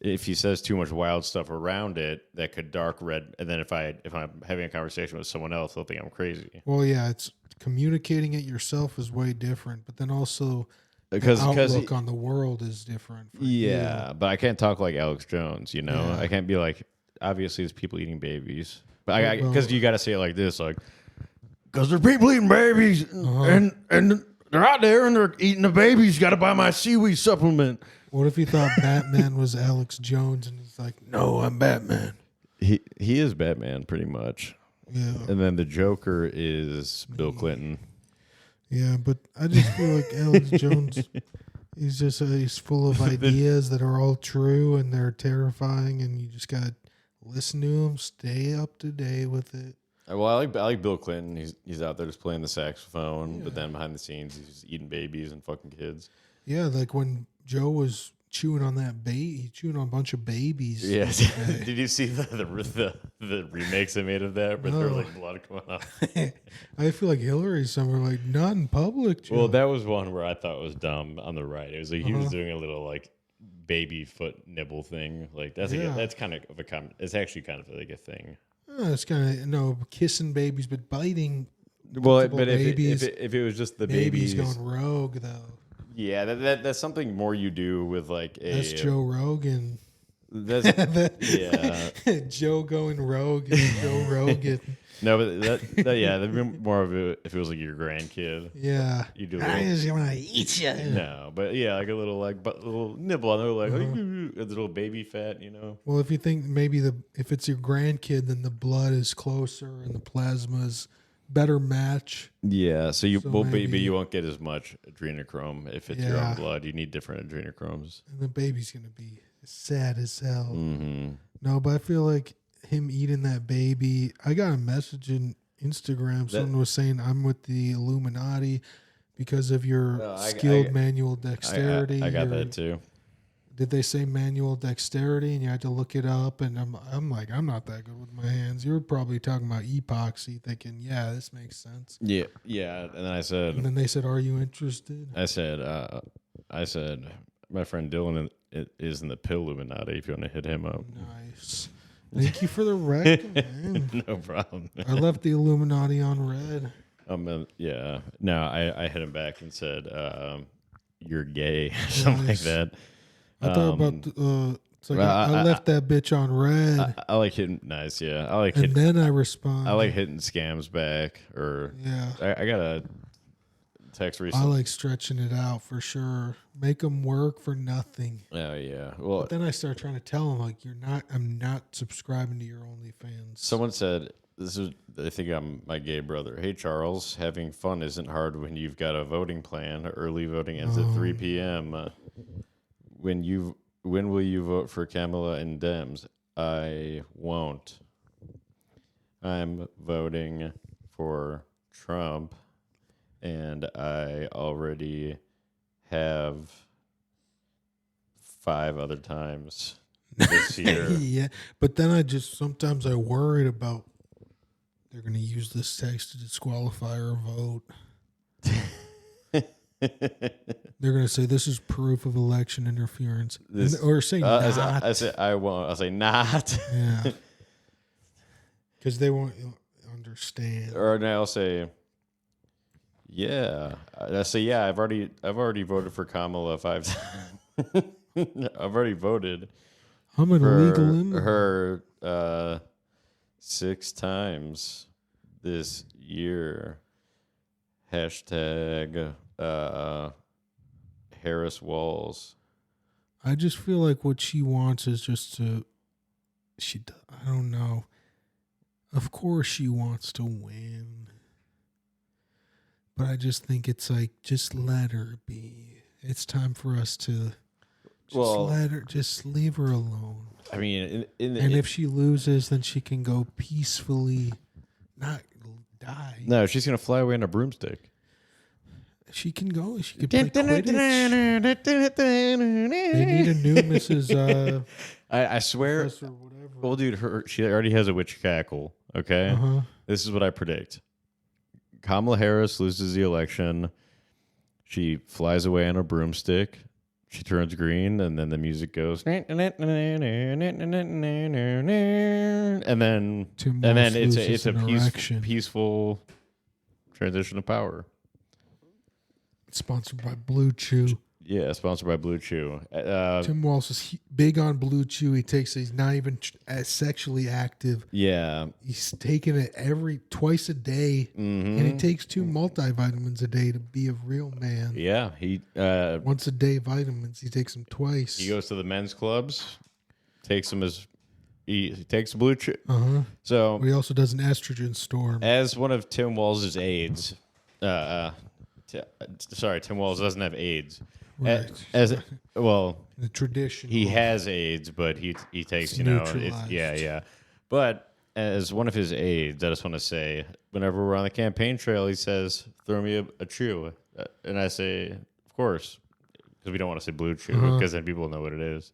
if he says too much wild stuff around it, that could dark red. And then if I'm having a conversation with someone else, they'll think I'm crazy. Well, yeah, it's communicating it yourself is way different, but then also the outlook on the world is different. But I can't talk like Alex Jones. Yeah. I can't be like, obviously, there's people eating babies, but because you got to say it like this, like, because there's people eating babies, and they're out there and they're eating the babies. Got to buy my seaweed supplement. What if he thought Batman was Alex Jones and he's like, no, I'm Batman. He is Batman pretty much. Yeah. And then the Joker is Bill Clinton. Yeah, but I just feel like Alex Jones, he's full of ideas that are all true and they're terrifying, and you just got to listen to him, stay up to date with it. Well, I like Bill Clinton. He's out there just playing the saxophone, but then behind the scenes, he's eating babies and fucking kids. Yeah, like when Joe was chewing on that baby, chewing on a bunch of babies. Yes. Did you see the remakes they made of that? But there was like blood coming out. I feel like Hillary's somewhere like not in public. Joe. Well, that was one where I thought was dumb on the right. It was like he was doing a little like baby foot nibble thing. Like that's kind of a it's actually kind of like a thing. It's kind of kissing babies, but biting. Well, but if it was just the babies going rogue though. Yeah, that's something more you do with like a. That's Joe Rogan. That's Joe going rogue. Joe Rogan. No, but that'd be more of it if it was like your grandkid. Yeah, you do. I just want to eat you. No, but yeah, like a little little nibble on there, like a little baby fat, you know. Well, if you think maybe if it's your grandkid, then the blood is closer and the plasma is better match. Yeah, so maybe you won't get as much adrenochrome if it's your own blood. You need different adrenochromes. And the baby's gonna be sad as hell. Mm-hmm. No, but I feel like him eating that baby. I got a message in Instagram. Someone was saying I'm with the Illuminati because of your skilled manual dexterity. I got that too. Did they say manual dexterity and you had to look it up? And I'm like, I'm not that good with my hands. You were probably talking about epoxy, thinking, yeah, this makes sense. Yeah. And then they said, are you interested? I said, my friend Dylan is in the Pill Illuminati. If you want to hit him up. Nice. Thank you for the rec, man. No problem. I left the Illuminati on red. Yeah. No, I hit him back and said, you're gay, something like that. I thought about it's like I left that bitch on red. I like hitting nice, yeah. And then I respond. I like hitting scams back, or I got a text recently. I like stretching it out for sure. Make them work for nothing. Oh yeah. Well, but then I start trying to tell them like I'm not subscribing to your OnlyFans. Someone said I think I'm my gay brother. Hey Charles, having fun isn't hard when you've got a voting plan. Early voting ends at 3 p.m. When will you vote for Kamala and Dems? I won't. I'm voting for Trump, and I already have 5 other times this year. Yeah, but then sometimes I worried about they're going to use this text to disqualify our vote. They're going to say this is proof of election interference, or say not. I say I won't. I'll say not. Yeah, because they won't understand. Or now I'll say, yeah. I say yeah. I've already voted for Kamala 5 times. I've already voted. I'm an illegal immigrant. Her 6 times this year. Hashtag. Harris Walls. I just feel like what she wants is just to. I don't know. Of course, she wants to win, but I just think it's like just let her be. It's time for us to just leave her alone. I mean, if she loses, then she can go peacefully, not die. No, she's gonna fly away on a broomstick. She can go. She could play Quidditch. They need a new Mrs. I swear. Well, dude, she already has a witch cackle. Okay, This is what I predict. Kamala Harris loses the election. She flies away on a broomstick. She turns green, and then the music goes, and then it's a peaceful transition of power. Sponsored by Blue Chew. Yeah, sponsored by Blue Chew. Tim Waltz is big on Blue Chew. He's not even as sexually active. Yeah. He's taking it twice a day. Mm-hmm. And he takes 2 multivitamins a day to be a real man. Yeah. Once a day vitamins. He takes them twice. He goes to the men's clubs, takes them he takes Blue Chew. So, but he also does an estrogen storm. As one of Tim Walz's aides, Tim Walz doesn't have AIDS. Right. The tradition. He has AIDS, but he takes yeah. But as one of his aides, I just want to say, whenever we're on the campaign trail, he says, "Throw me a chew," and I say, "Of course." because we don't want to say Blue Chew because then people know what it is.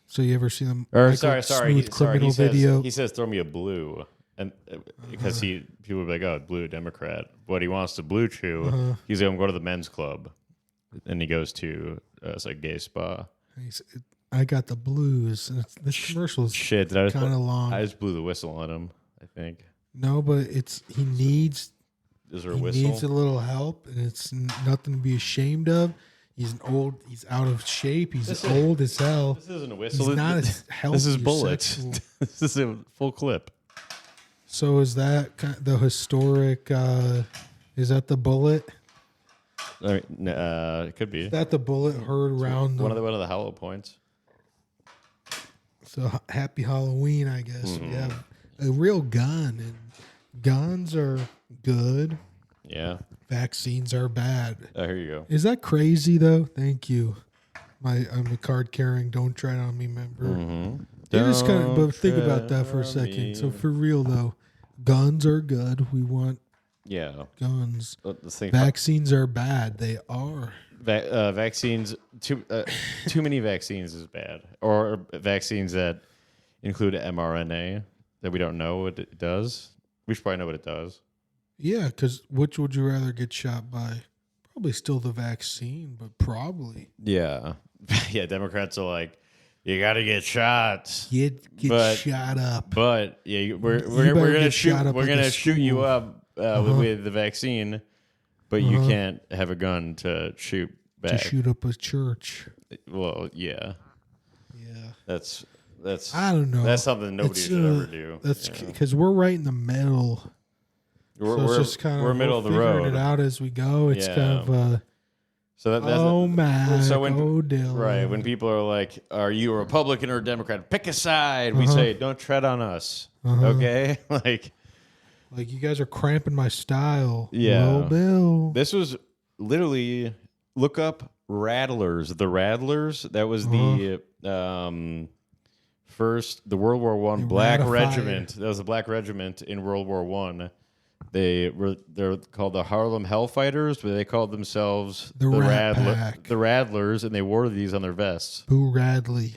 So you ever see them? Or sorry, criminal video. He says, "Throw me a blue," and because people would be like, "Oh, Blue Democrat," but he wants to Blue Chew. He's going to go to the men's club, and he goes to it's like gay spa. I got the blues. And this commercial is kind of long. I just blew the whistle on him. I think no, but he needs. Is there a whistle? He needs a little help, and it's nothing to be ashamed of. He's He's out of shape. He's old as hell. This isn't a whistle. He's not as healthy. This is bullets. This is a full clip. So is that the historic? Is that the bullet? It could be. Is that the bullet heard around one of the hollow points? So happy Halloween, I guess. We have a real gun, and guns are good. Yeah. Vaccines are bad. Oh, here you go. Is that crazy though? Thank you. I'm a card carrying "Don't Tread on Me" member. But think about that for a second. So for real though, guns are good. We want guns. Vaccines are bad. They are. Vaccines too many vaccines is bad, or vaccines that include mRNA that we don't know what it does. We should probably know what it does. Yeah, because which would you rather get shot by? Probably still the vaccine, but probably. Yeah. Yeah, Democrats are like, you got to get shot. Get shot up. But yeah, we're gonna shoot you up with the vaccine, but you can't have a gun to shoot back. To shoot up a church. Well, yeah. Yeah. That's I don't know. That's something nobody should ever do. That's because we're right in the middle. We're just kind of middle of the road. Figuring it out as we go. It's kind of so that's Mack, so when Dylan. Right, when people are like, "Are you a Republican or a Democrat? Pick a side." We say, "Don't tread on us." Okay, like you guys are cramping my style. Yeah, Low Bill. This was literally look up Rattlers. The Rattlers. That was the the World War I Black Regiment. That was a Black Regiment in World War I. They're called the Harlem Hellfighters, but they called themselves the Rattlers, and they wore these on their vests. Boo Radley.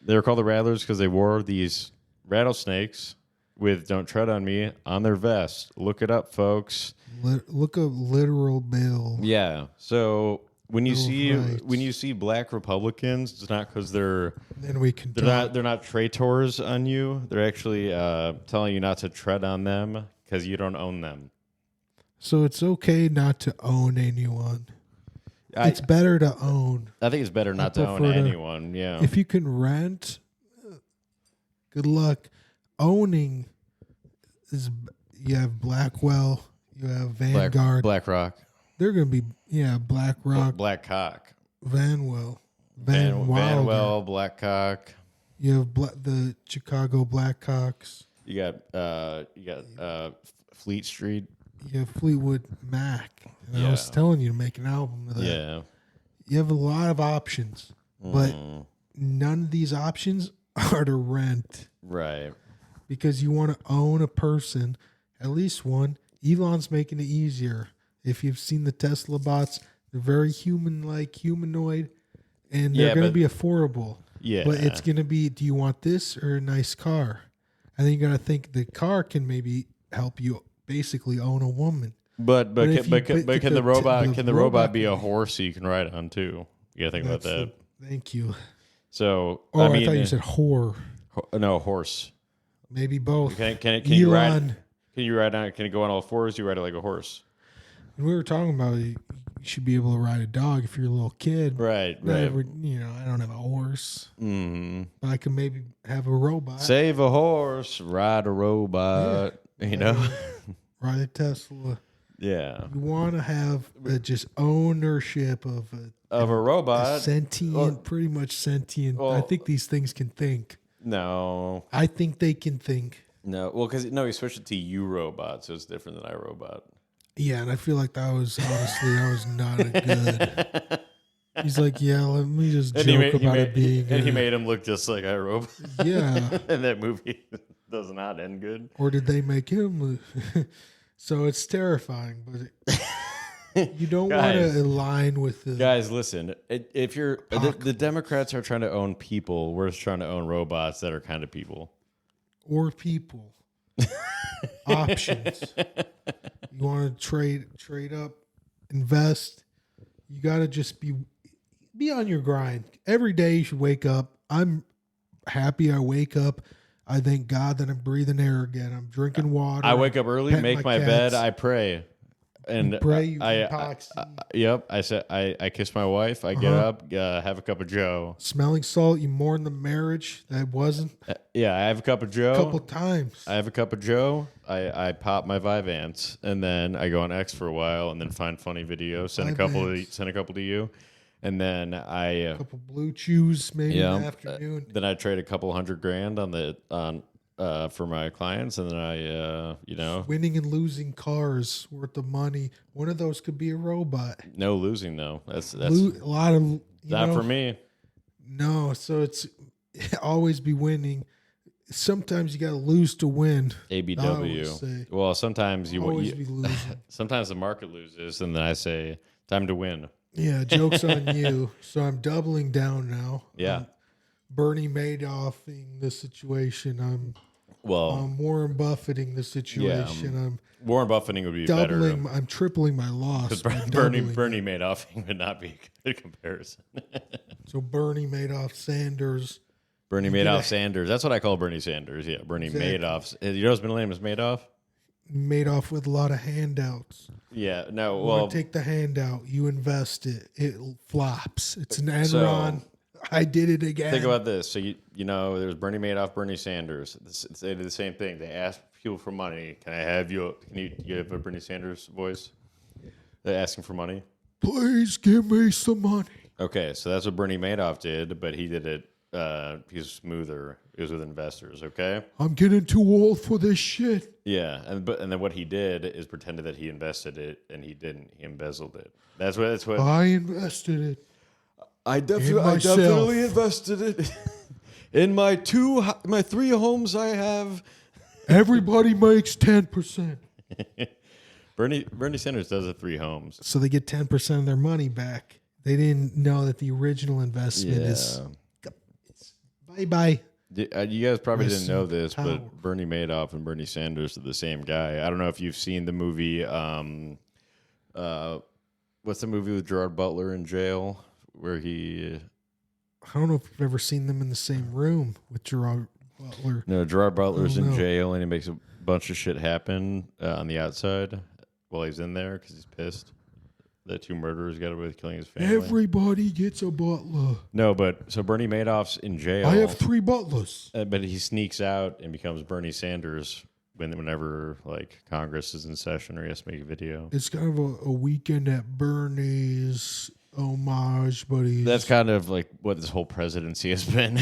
They were called the Rattlers because they wore these rattlesnakes with "Don't Tread on Me" on their vest. Look it up, folks. Look up literal Bill. Yeah. So when you see Black Republicans, it's not because they're not traitors on you. They're actually telling you not to tread on them because you don't own them. So it's okay not to own anyone. It's better to own. I think it's better not to own anyone. Yeah. If you can rent, good luck. Owning is you have Blackwell, you have Vanguard, BlackRock. They're going to be BlackRock, Blackcock, Vanwell, Blackcock. You have the Chicago Blackhawks. You got Fleet Street. You have Fleetwood Mac. And I was telling you to make an album of that. Yeah. You have a lot of options, but none of these options are to rent. Right. Because you want to own a person, at least one. Elon's making it easier. If you've seen the Tesla bots, they're very human-like, humanoid, and they're going to be affordable. Yeah. But it's going to be, do you want this or a nice car? I think you got to think the car can maybe help you basically own a woman. But can the robot be a horse you can ride on too? You got to think about that. Thank you. So I thought you said whore. No, horse. Maybe both. Can you ride? Can you ride on? Can it go on all fours? You ride it like a horse. And we were talking about you should be able to ride a dog if you're a little kid. Right. I don't have a horse. Mm-hmm. But I can maybe have a robot. Save a horse, ride a robot. Yeah. Ride a Tesla. Yeah. You want to have just ownership of a robot. Pretty much sentient. Well, I think these things can think. No. I think they can think. No. Well, because he switched it to you robot, so it's different than iRobot. Yeah, and I feel like that was not a good. He's like, yeah, let me just joke about it being. And he made him look just like iRobot. Yeah. And that movie does not end good. Or did they make him? So it's terrifying, but You don't want to align with the guys. Listen, if you're the Democrats are trying to own people, we're just trying to own robots that are kind of people or people options. You want to trade up, invest. You got to just be on your grind every day. You should wake up. I'm happy I wake up. I thank God that I'm breathing air again. I'm drinking water. I wake up early, make my bed, I pray. And yep. I said I kiss my wife. I get up, have a cup of Joe. Smelling salt. You mourn the marriage that wasn't. Yeah, I have a cup of Joe. A couple times. I have a cup of Joe. I pop my Vyvanse, and then I go on X for a while, and then find funny videos. Send a couple to you, and then a couple blue chews maybe in the afternoon. Then I trade a couple $100,000 for my clients, and then I winning and losing cars worth of money. One of those could be a robot. No losing though. That's a lot of not for me. No, so it's always be winning. Sometimes you got to lose to win. ABW. Well, sometimes you always be losing. Sometimes the market loses, and then I say time to win. Yeah, joke's on you. So I'm doubling down now. Yeah. Bernie Madoffing the situation. I'm Warren Buffetting the situation. I'm Warren Buffetting would be doubling. better. I'm tripling my loss. Bernie Madoffing would not be a good comparison. So Bernie Madoff Sanders. Bernie Madoff Sanders. That's what I call Bernie Sanders. Yeah, Bernie Madoff. You know his middle name is Madoff? Madoff with a lot of handouts. Yeah, no, take the handout. You invest it. It flops. It's an Enron. I did it again. Think about this. So you know, there's Bernie Madoff, Bernie Sanders. They did the same thing. They asked people for money. Can I have you? Can you have a Bernie Sanders voice? They're asking for money. Please give me some money. Okay, so that's what Bernie Madoff did, but he did it. He's smoother. It was with investors. Okay. I'm getting too old for this shit. Yeah, and then what he did is pretended that he invested it, and he didn't. He embezzled it. That's what I invested it. I definitely invested it in my 3 homes I have. Everybody makes 10%. Bernie Sanders does have 3 homes, so they get 10% of their money back. They didn't know that the original investment is bye. You guys probably didn't know this, but Bernie Madoff and Bernie Sanders are the same guy. I don't know if you've seen the movie. What's the movie with Gerard Butler in jail? Where I don't know if you've ever seen them in the same room with Gerard Butler. No, Gerard Butler's in jail, and he makes a bunch of shit happen on the outside while he's in there because he's pissed that 2 murderers got away with killing his family. Everybody gets a butler. No, but so Bernie Madoff's in jail. I have 3 butlers. But he sneaks out and becomes Bernie Sanders whenever like Congress is in session or he has to make a video. It's kind of a weekend at Bernie's homage, but that's kind of like what this whole presidency has been.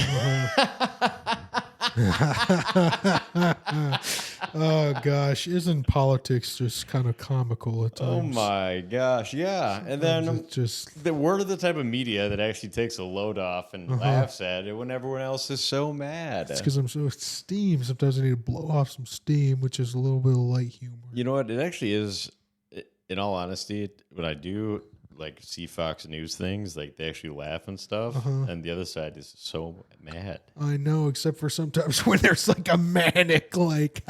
Oh gosh, isn't politics just kind of comical at times? Oh my gosh, yeah. And then we're the type of media that actually takes a load off and laughs at it when everyone else is so mad. It's because I'm so steam. Sometimes I need to blow off some steam, which is a little bit of light humor. You know what? It actually is. In all honesty, when I do like see Fox News things, like they actually laugh and stuff, and the other side is so mad. I know, except for sometimes when there's like a manic, like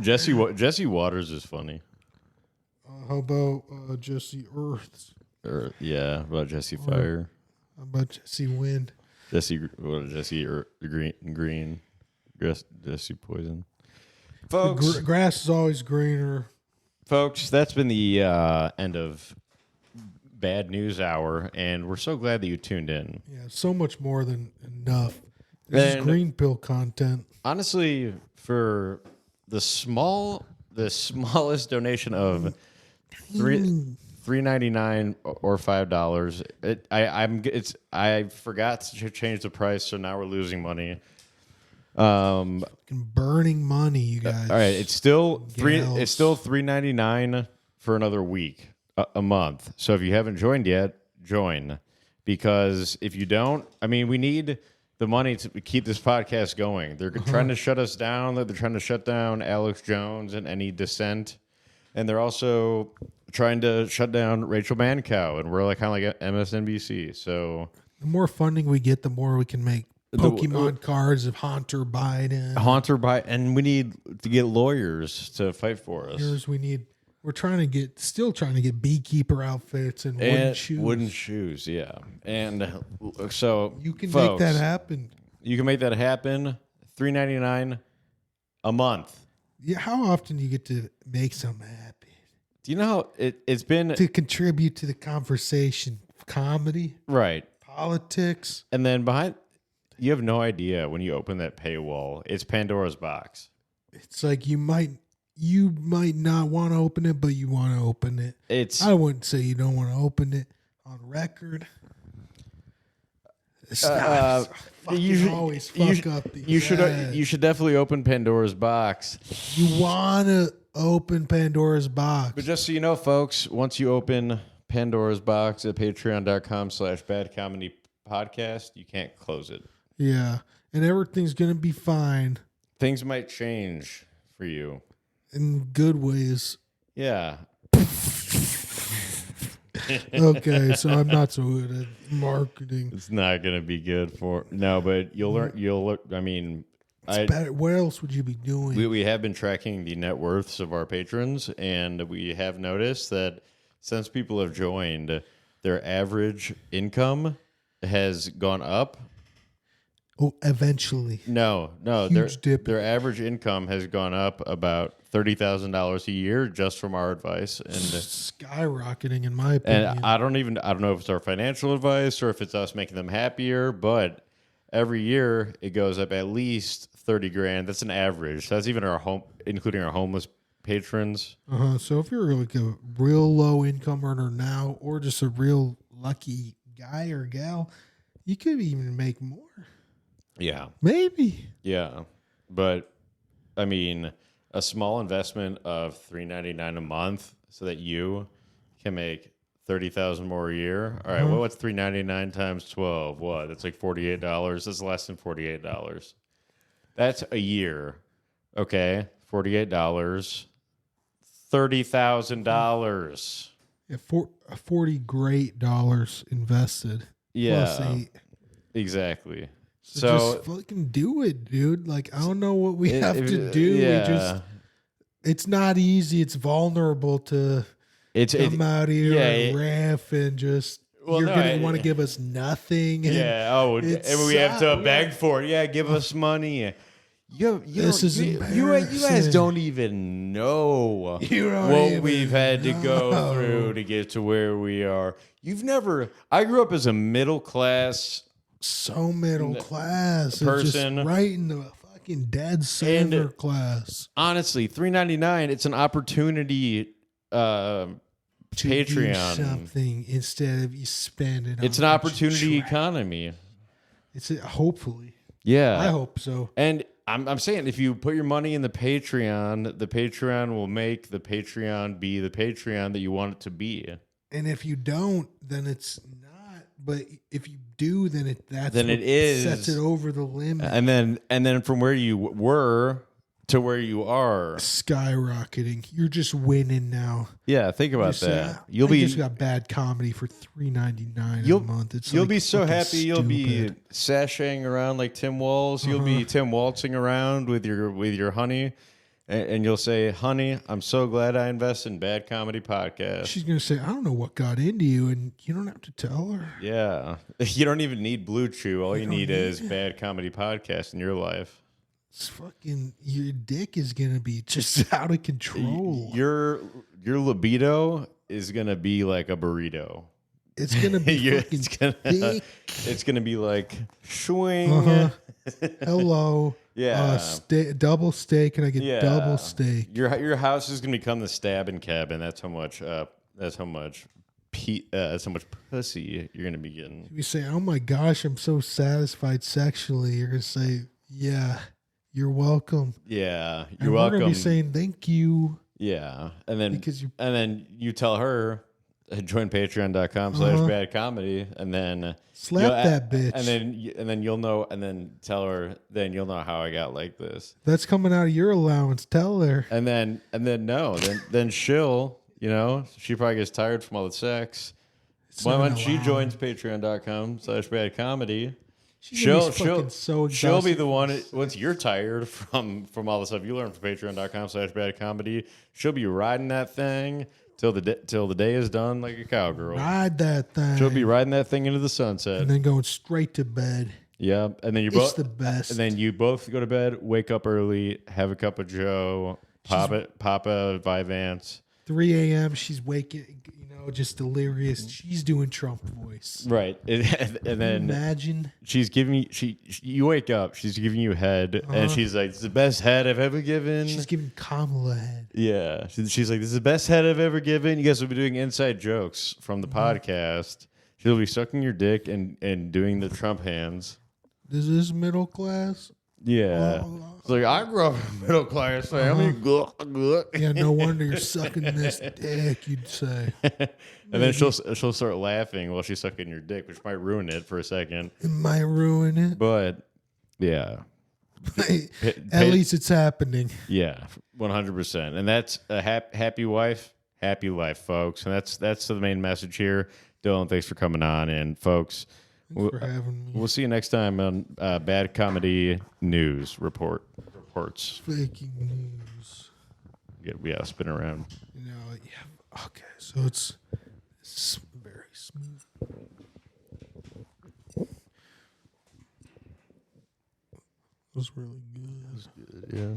Jesse Waters is funny. How about Jesse Earths? Yeah, about Jesse Fire. How about Jesse Wind? Jesse Green. Jesse Poison. Folks, the grass is always greener. Folks, that's been the end of Bad News Hour, and we're so glad that you tuned in. Yeah, so much more than enough. This is green pill content. Honestly, for the smallest donation of $3.99 or $5, I forgot to change the price, so now we're losing money. Burning money, you guys. All right, it's still $3.99 for another week, a month. So if you haven't joined yet, join, because if you don't, I mean, we need the money to keep this podcast going. They're trying to shut us down. They're trying to shut down Alex Jones and any dissent, And they're also trying to shut down Rachel Mancow, and we're like kind of like MSNBC. So the more funding we get, the more we can make Pokemon cards of Hunter Biden. And we need to get lawyers to fight for us. We're still trying to get beekeeper outfits and wooden shoes. Wooden shoes, yeah. And so you can folks, make that happen. You can make that happen. $3.99 a month. Yeah, how often do you get to make something happen? Do you know how it's been to contribute to the conversation, comedy, right? Politics, and then you have no idea when you open that paywall. It's Pandora's box. It's like you might not want to open it, but you want to open it. I wouldn't say you don't want to open it on record. It's not. You should definitely open Pandora's box. You want to open Pandora's box. But just so you know, folks, once you open Pandora's box at patreon.com/badcomedypodcast, you can't close it. Yeah. And everything's going to be fine. Things might change for you. In good ways. Yeah. Okay, so I'm not so good at marketing. It's not going to be good but you'll learn. I mean, better. What else would you be doing? We have been tracking the net worths of our patrons, and we have noticed that since people have joined, their average income has gone up. Oh, eventually. No. Their average income has gone up about $30,000 a year just from our advice, and skyrocketing in my opinion. And I don't know if it's our financial advice or if it's us making them happier, but every year it goes up at least $30,000. That's an average. That's even including our homeless patrons. So if you're like a real low income earner now, or just a real lucky guy or gal, you could even make more. Yeah. Maybe. Yeah. But I mean, a small investment of $3.99 a month so that you can make $30,000 more a year. All right. Well, what's $3.99 times 12? What? That's like $48. That's less than $48. That's a year. Okay. $48. $30,000. Yeah, $40 great dollars invested. Yeah. Plus 8. Exactly. So just fucking do it, dude. Like, I don't know what we have to do. Yeah. It's not easy. It's vulnerable to come out here and riff and just, you're going to want to give us nothing. And and we have to beg for it. Yeah, give us money. You guys don't even know what we've had to go through to get to where we are. I grew up as a middle class. So middle class person, just right in the fucking dead center class. Honestly, $3.99. It's an opportunity. Patreon do something instead of you spend it. It's an opportunity economy. It's hopefully. Yeah, I hope so. And I'm saying if you put your money in the Patreon will make the Patreon be the Patreon that you want it to be. And if you don't, then it's not. But if you do, then it sets it over the limit. And then from where you were to where you are, skyrocketing. You're just winning now. Yeah, think about that. I just got bad comedy for $3.99 a month. You'll be so happy. You'll be sashaying around like TIm Waltz. You'll be TIm Waltzing around with your honey. And you'll say, honey, I'm so glad I invested in Bad Comedy Podcast. She's going to say, I don't know what got into you, and you don't have to tell her. Yeah. You don't even need Blue Chew. All you need is Bad Comedy Podcast in your life. It's fucking, your dick is going to be just out of control. Your libido is going to be like a burrito. It's going to be fucking thick. It's going to be like, swing. Hello. Yeah. Double steak. Can I get double steak? Your house is gonna become the stabbing cabin. That's how much pussy you're gonna be getting. You say, "Oh my gosh, I'm so satisfied sexually." You're gonna say, "Yeah, you're welcome." Yeah, you're welcome. We're gonna be saying, "Thank you." Yeah, and then you tell her, join patreon.com/badcomedy, and then slap that bitch, and then you'll know, and then tell her, then you'll know how I got like this. That's coming out of your allowance. Tell her. And then she'll, she probably gets tired from all the sex. When she joins patreon.com/badcomedy, she'll be the one, once you're tired from all the stuff you learn from patreon.com/badcomedy, she'll be riding that thing till the day is done like a cowgirl. Ride that thing. She'll be riding that thing into the sunset. And then going straight to bed. Yeah. And then it's the best. And then you both go to bed, wake up early, have a cup of Joe, pop a Vyvanse. 3 a.m. She's waking, just delirious. She's doing Trump voice. Right. And then imagine she's giving you wake up, she's giving you head, and she's like, "It's the best head I've ever given." She's giving Kamala head. Yeah. She's like, "This is the best head I've ever given." You guys will be doing inside jokes from the podcast. She'll be sucking your dick and doing the Trump hands. Is this middle class? Yeah. It's like, I grew up in a middle class family. Yeah, no wonder you're sucking this dick, you'd say. And then she'll start laughing while she's sucking your dick, which might ruin it for a second. It might ruin it. But, yeah. At least it's happening. Yeah, 100%. And that's a happy wife, happy life, folks. And that's the main message here. Dylan, thanks for coming on. And, folks, thanks for having me. We'll see you next time on Bad Comedy News Reports. Faking news. Yeah, spin around. Yeah. Okay, so it's very smooth. It was really good. It was good, yeah.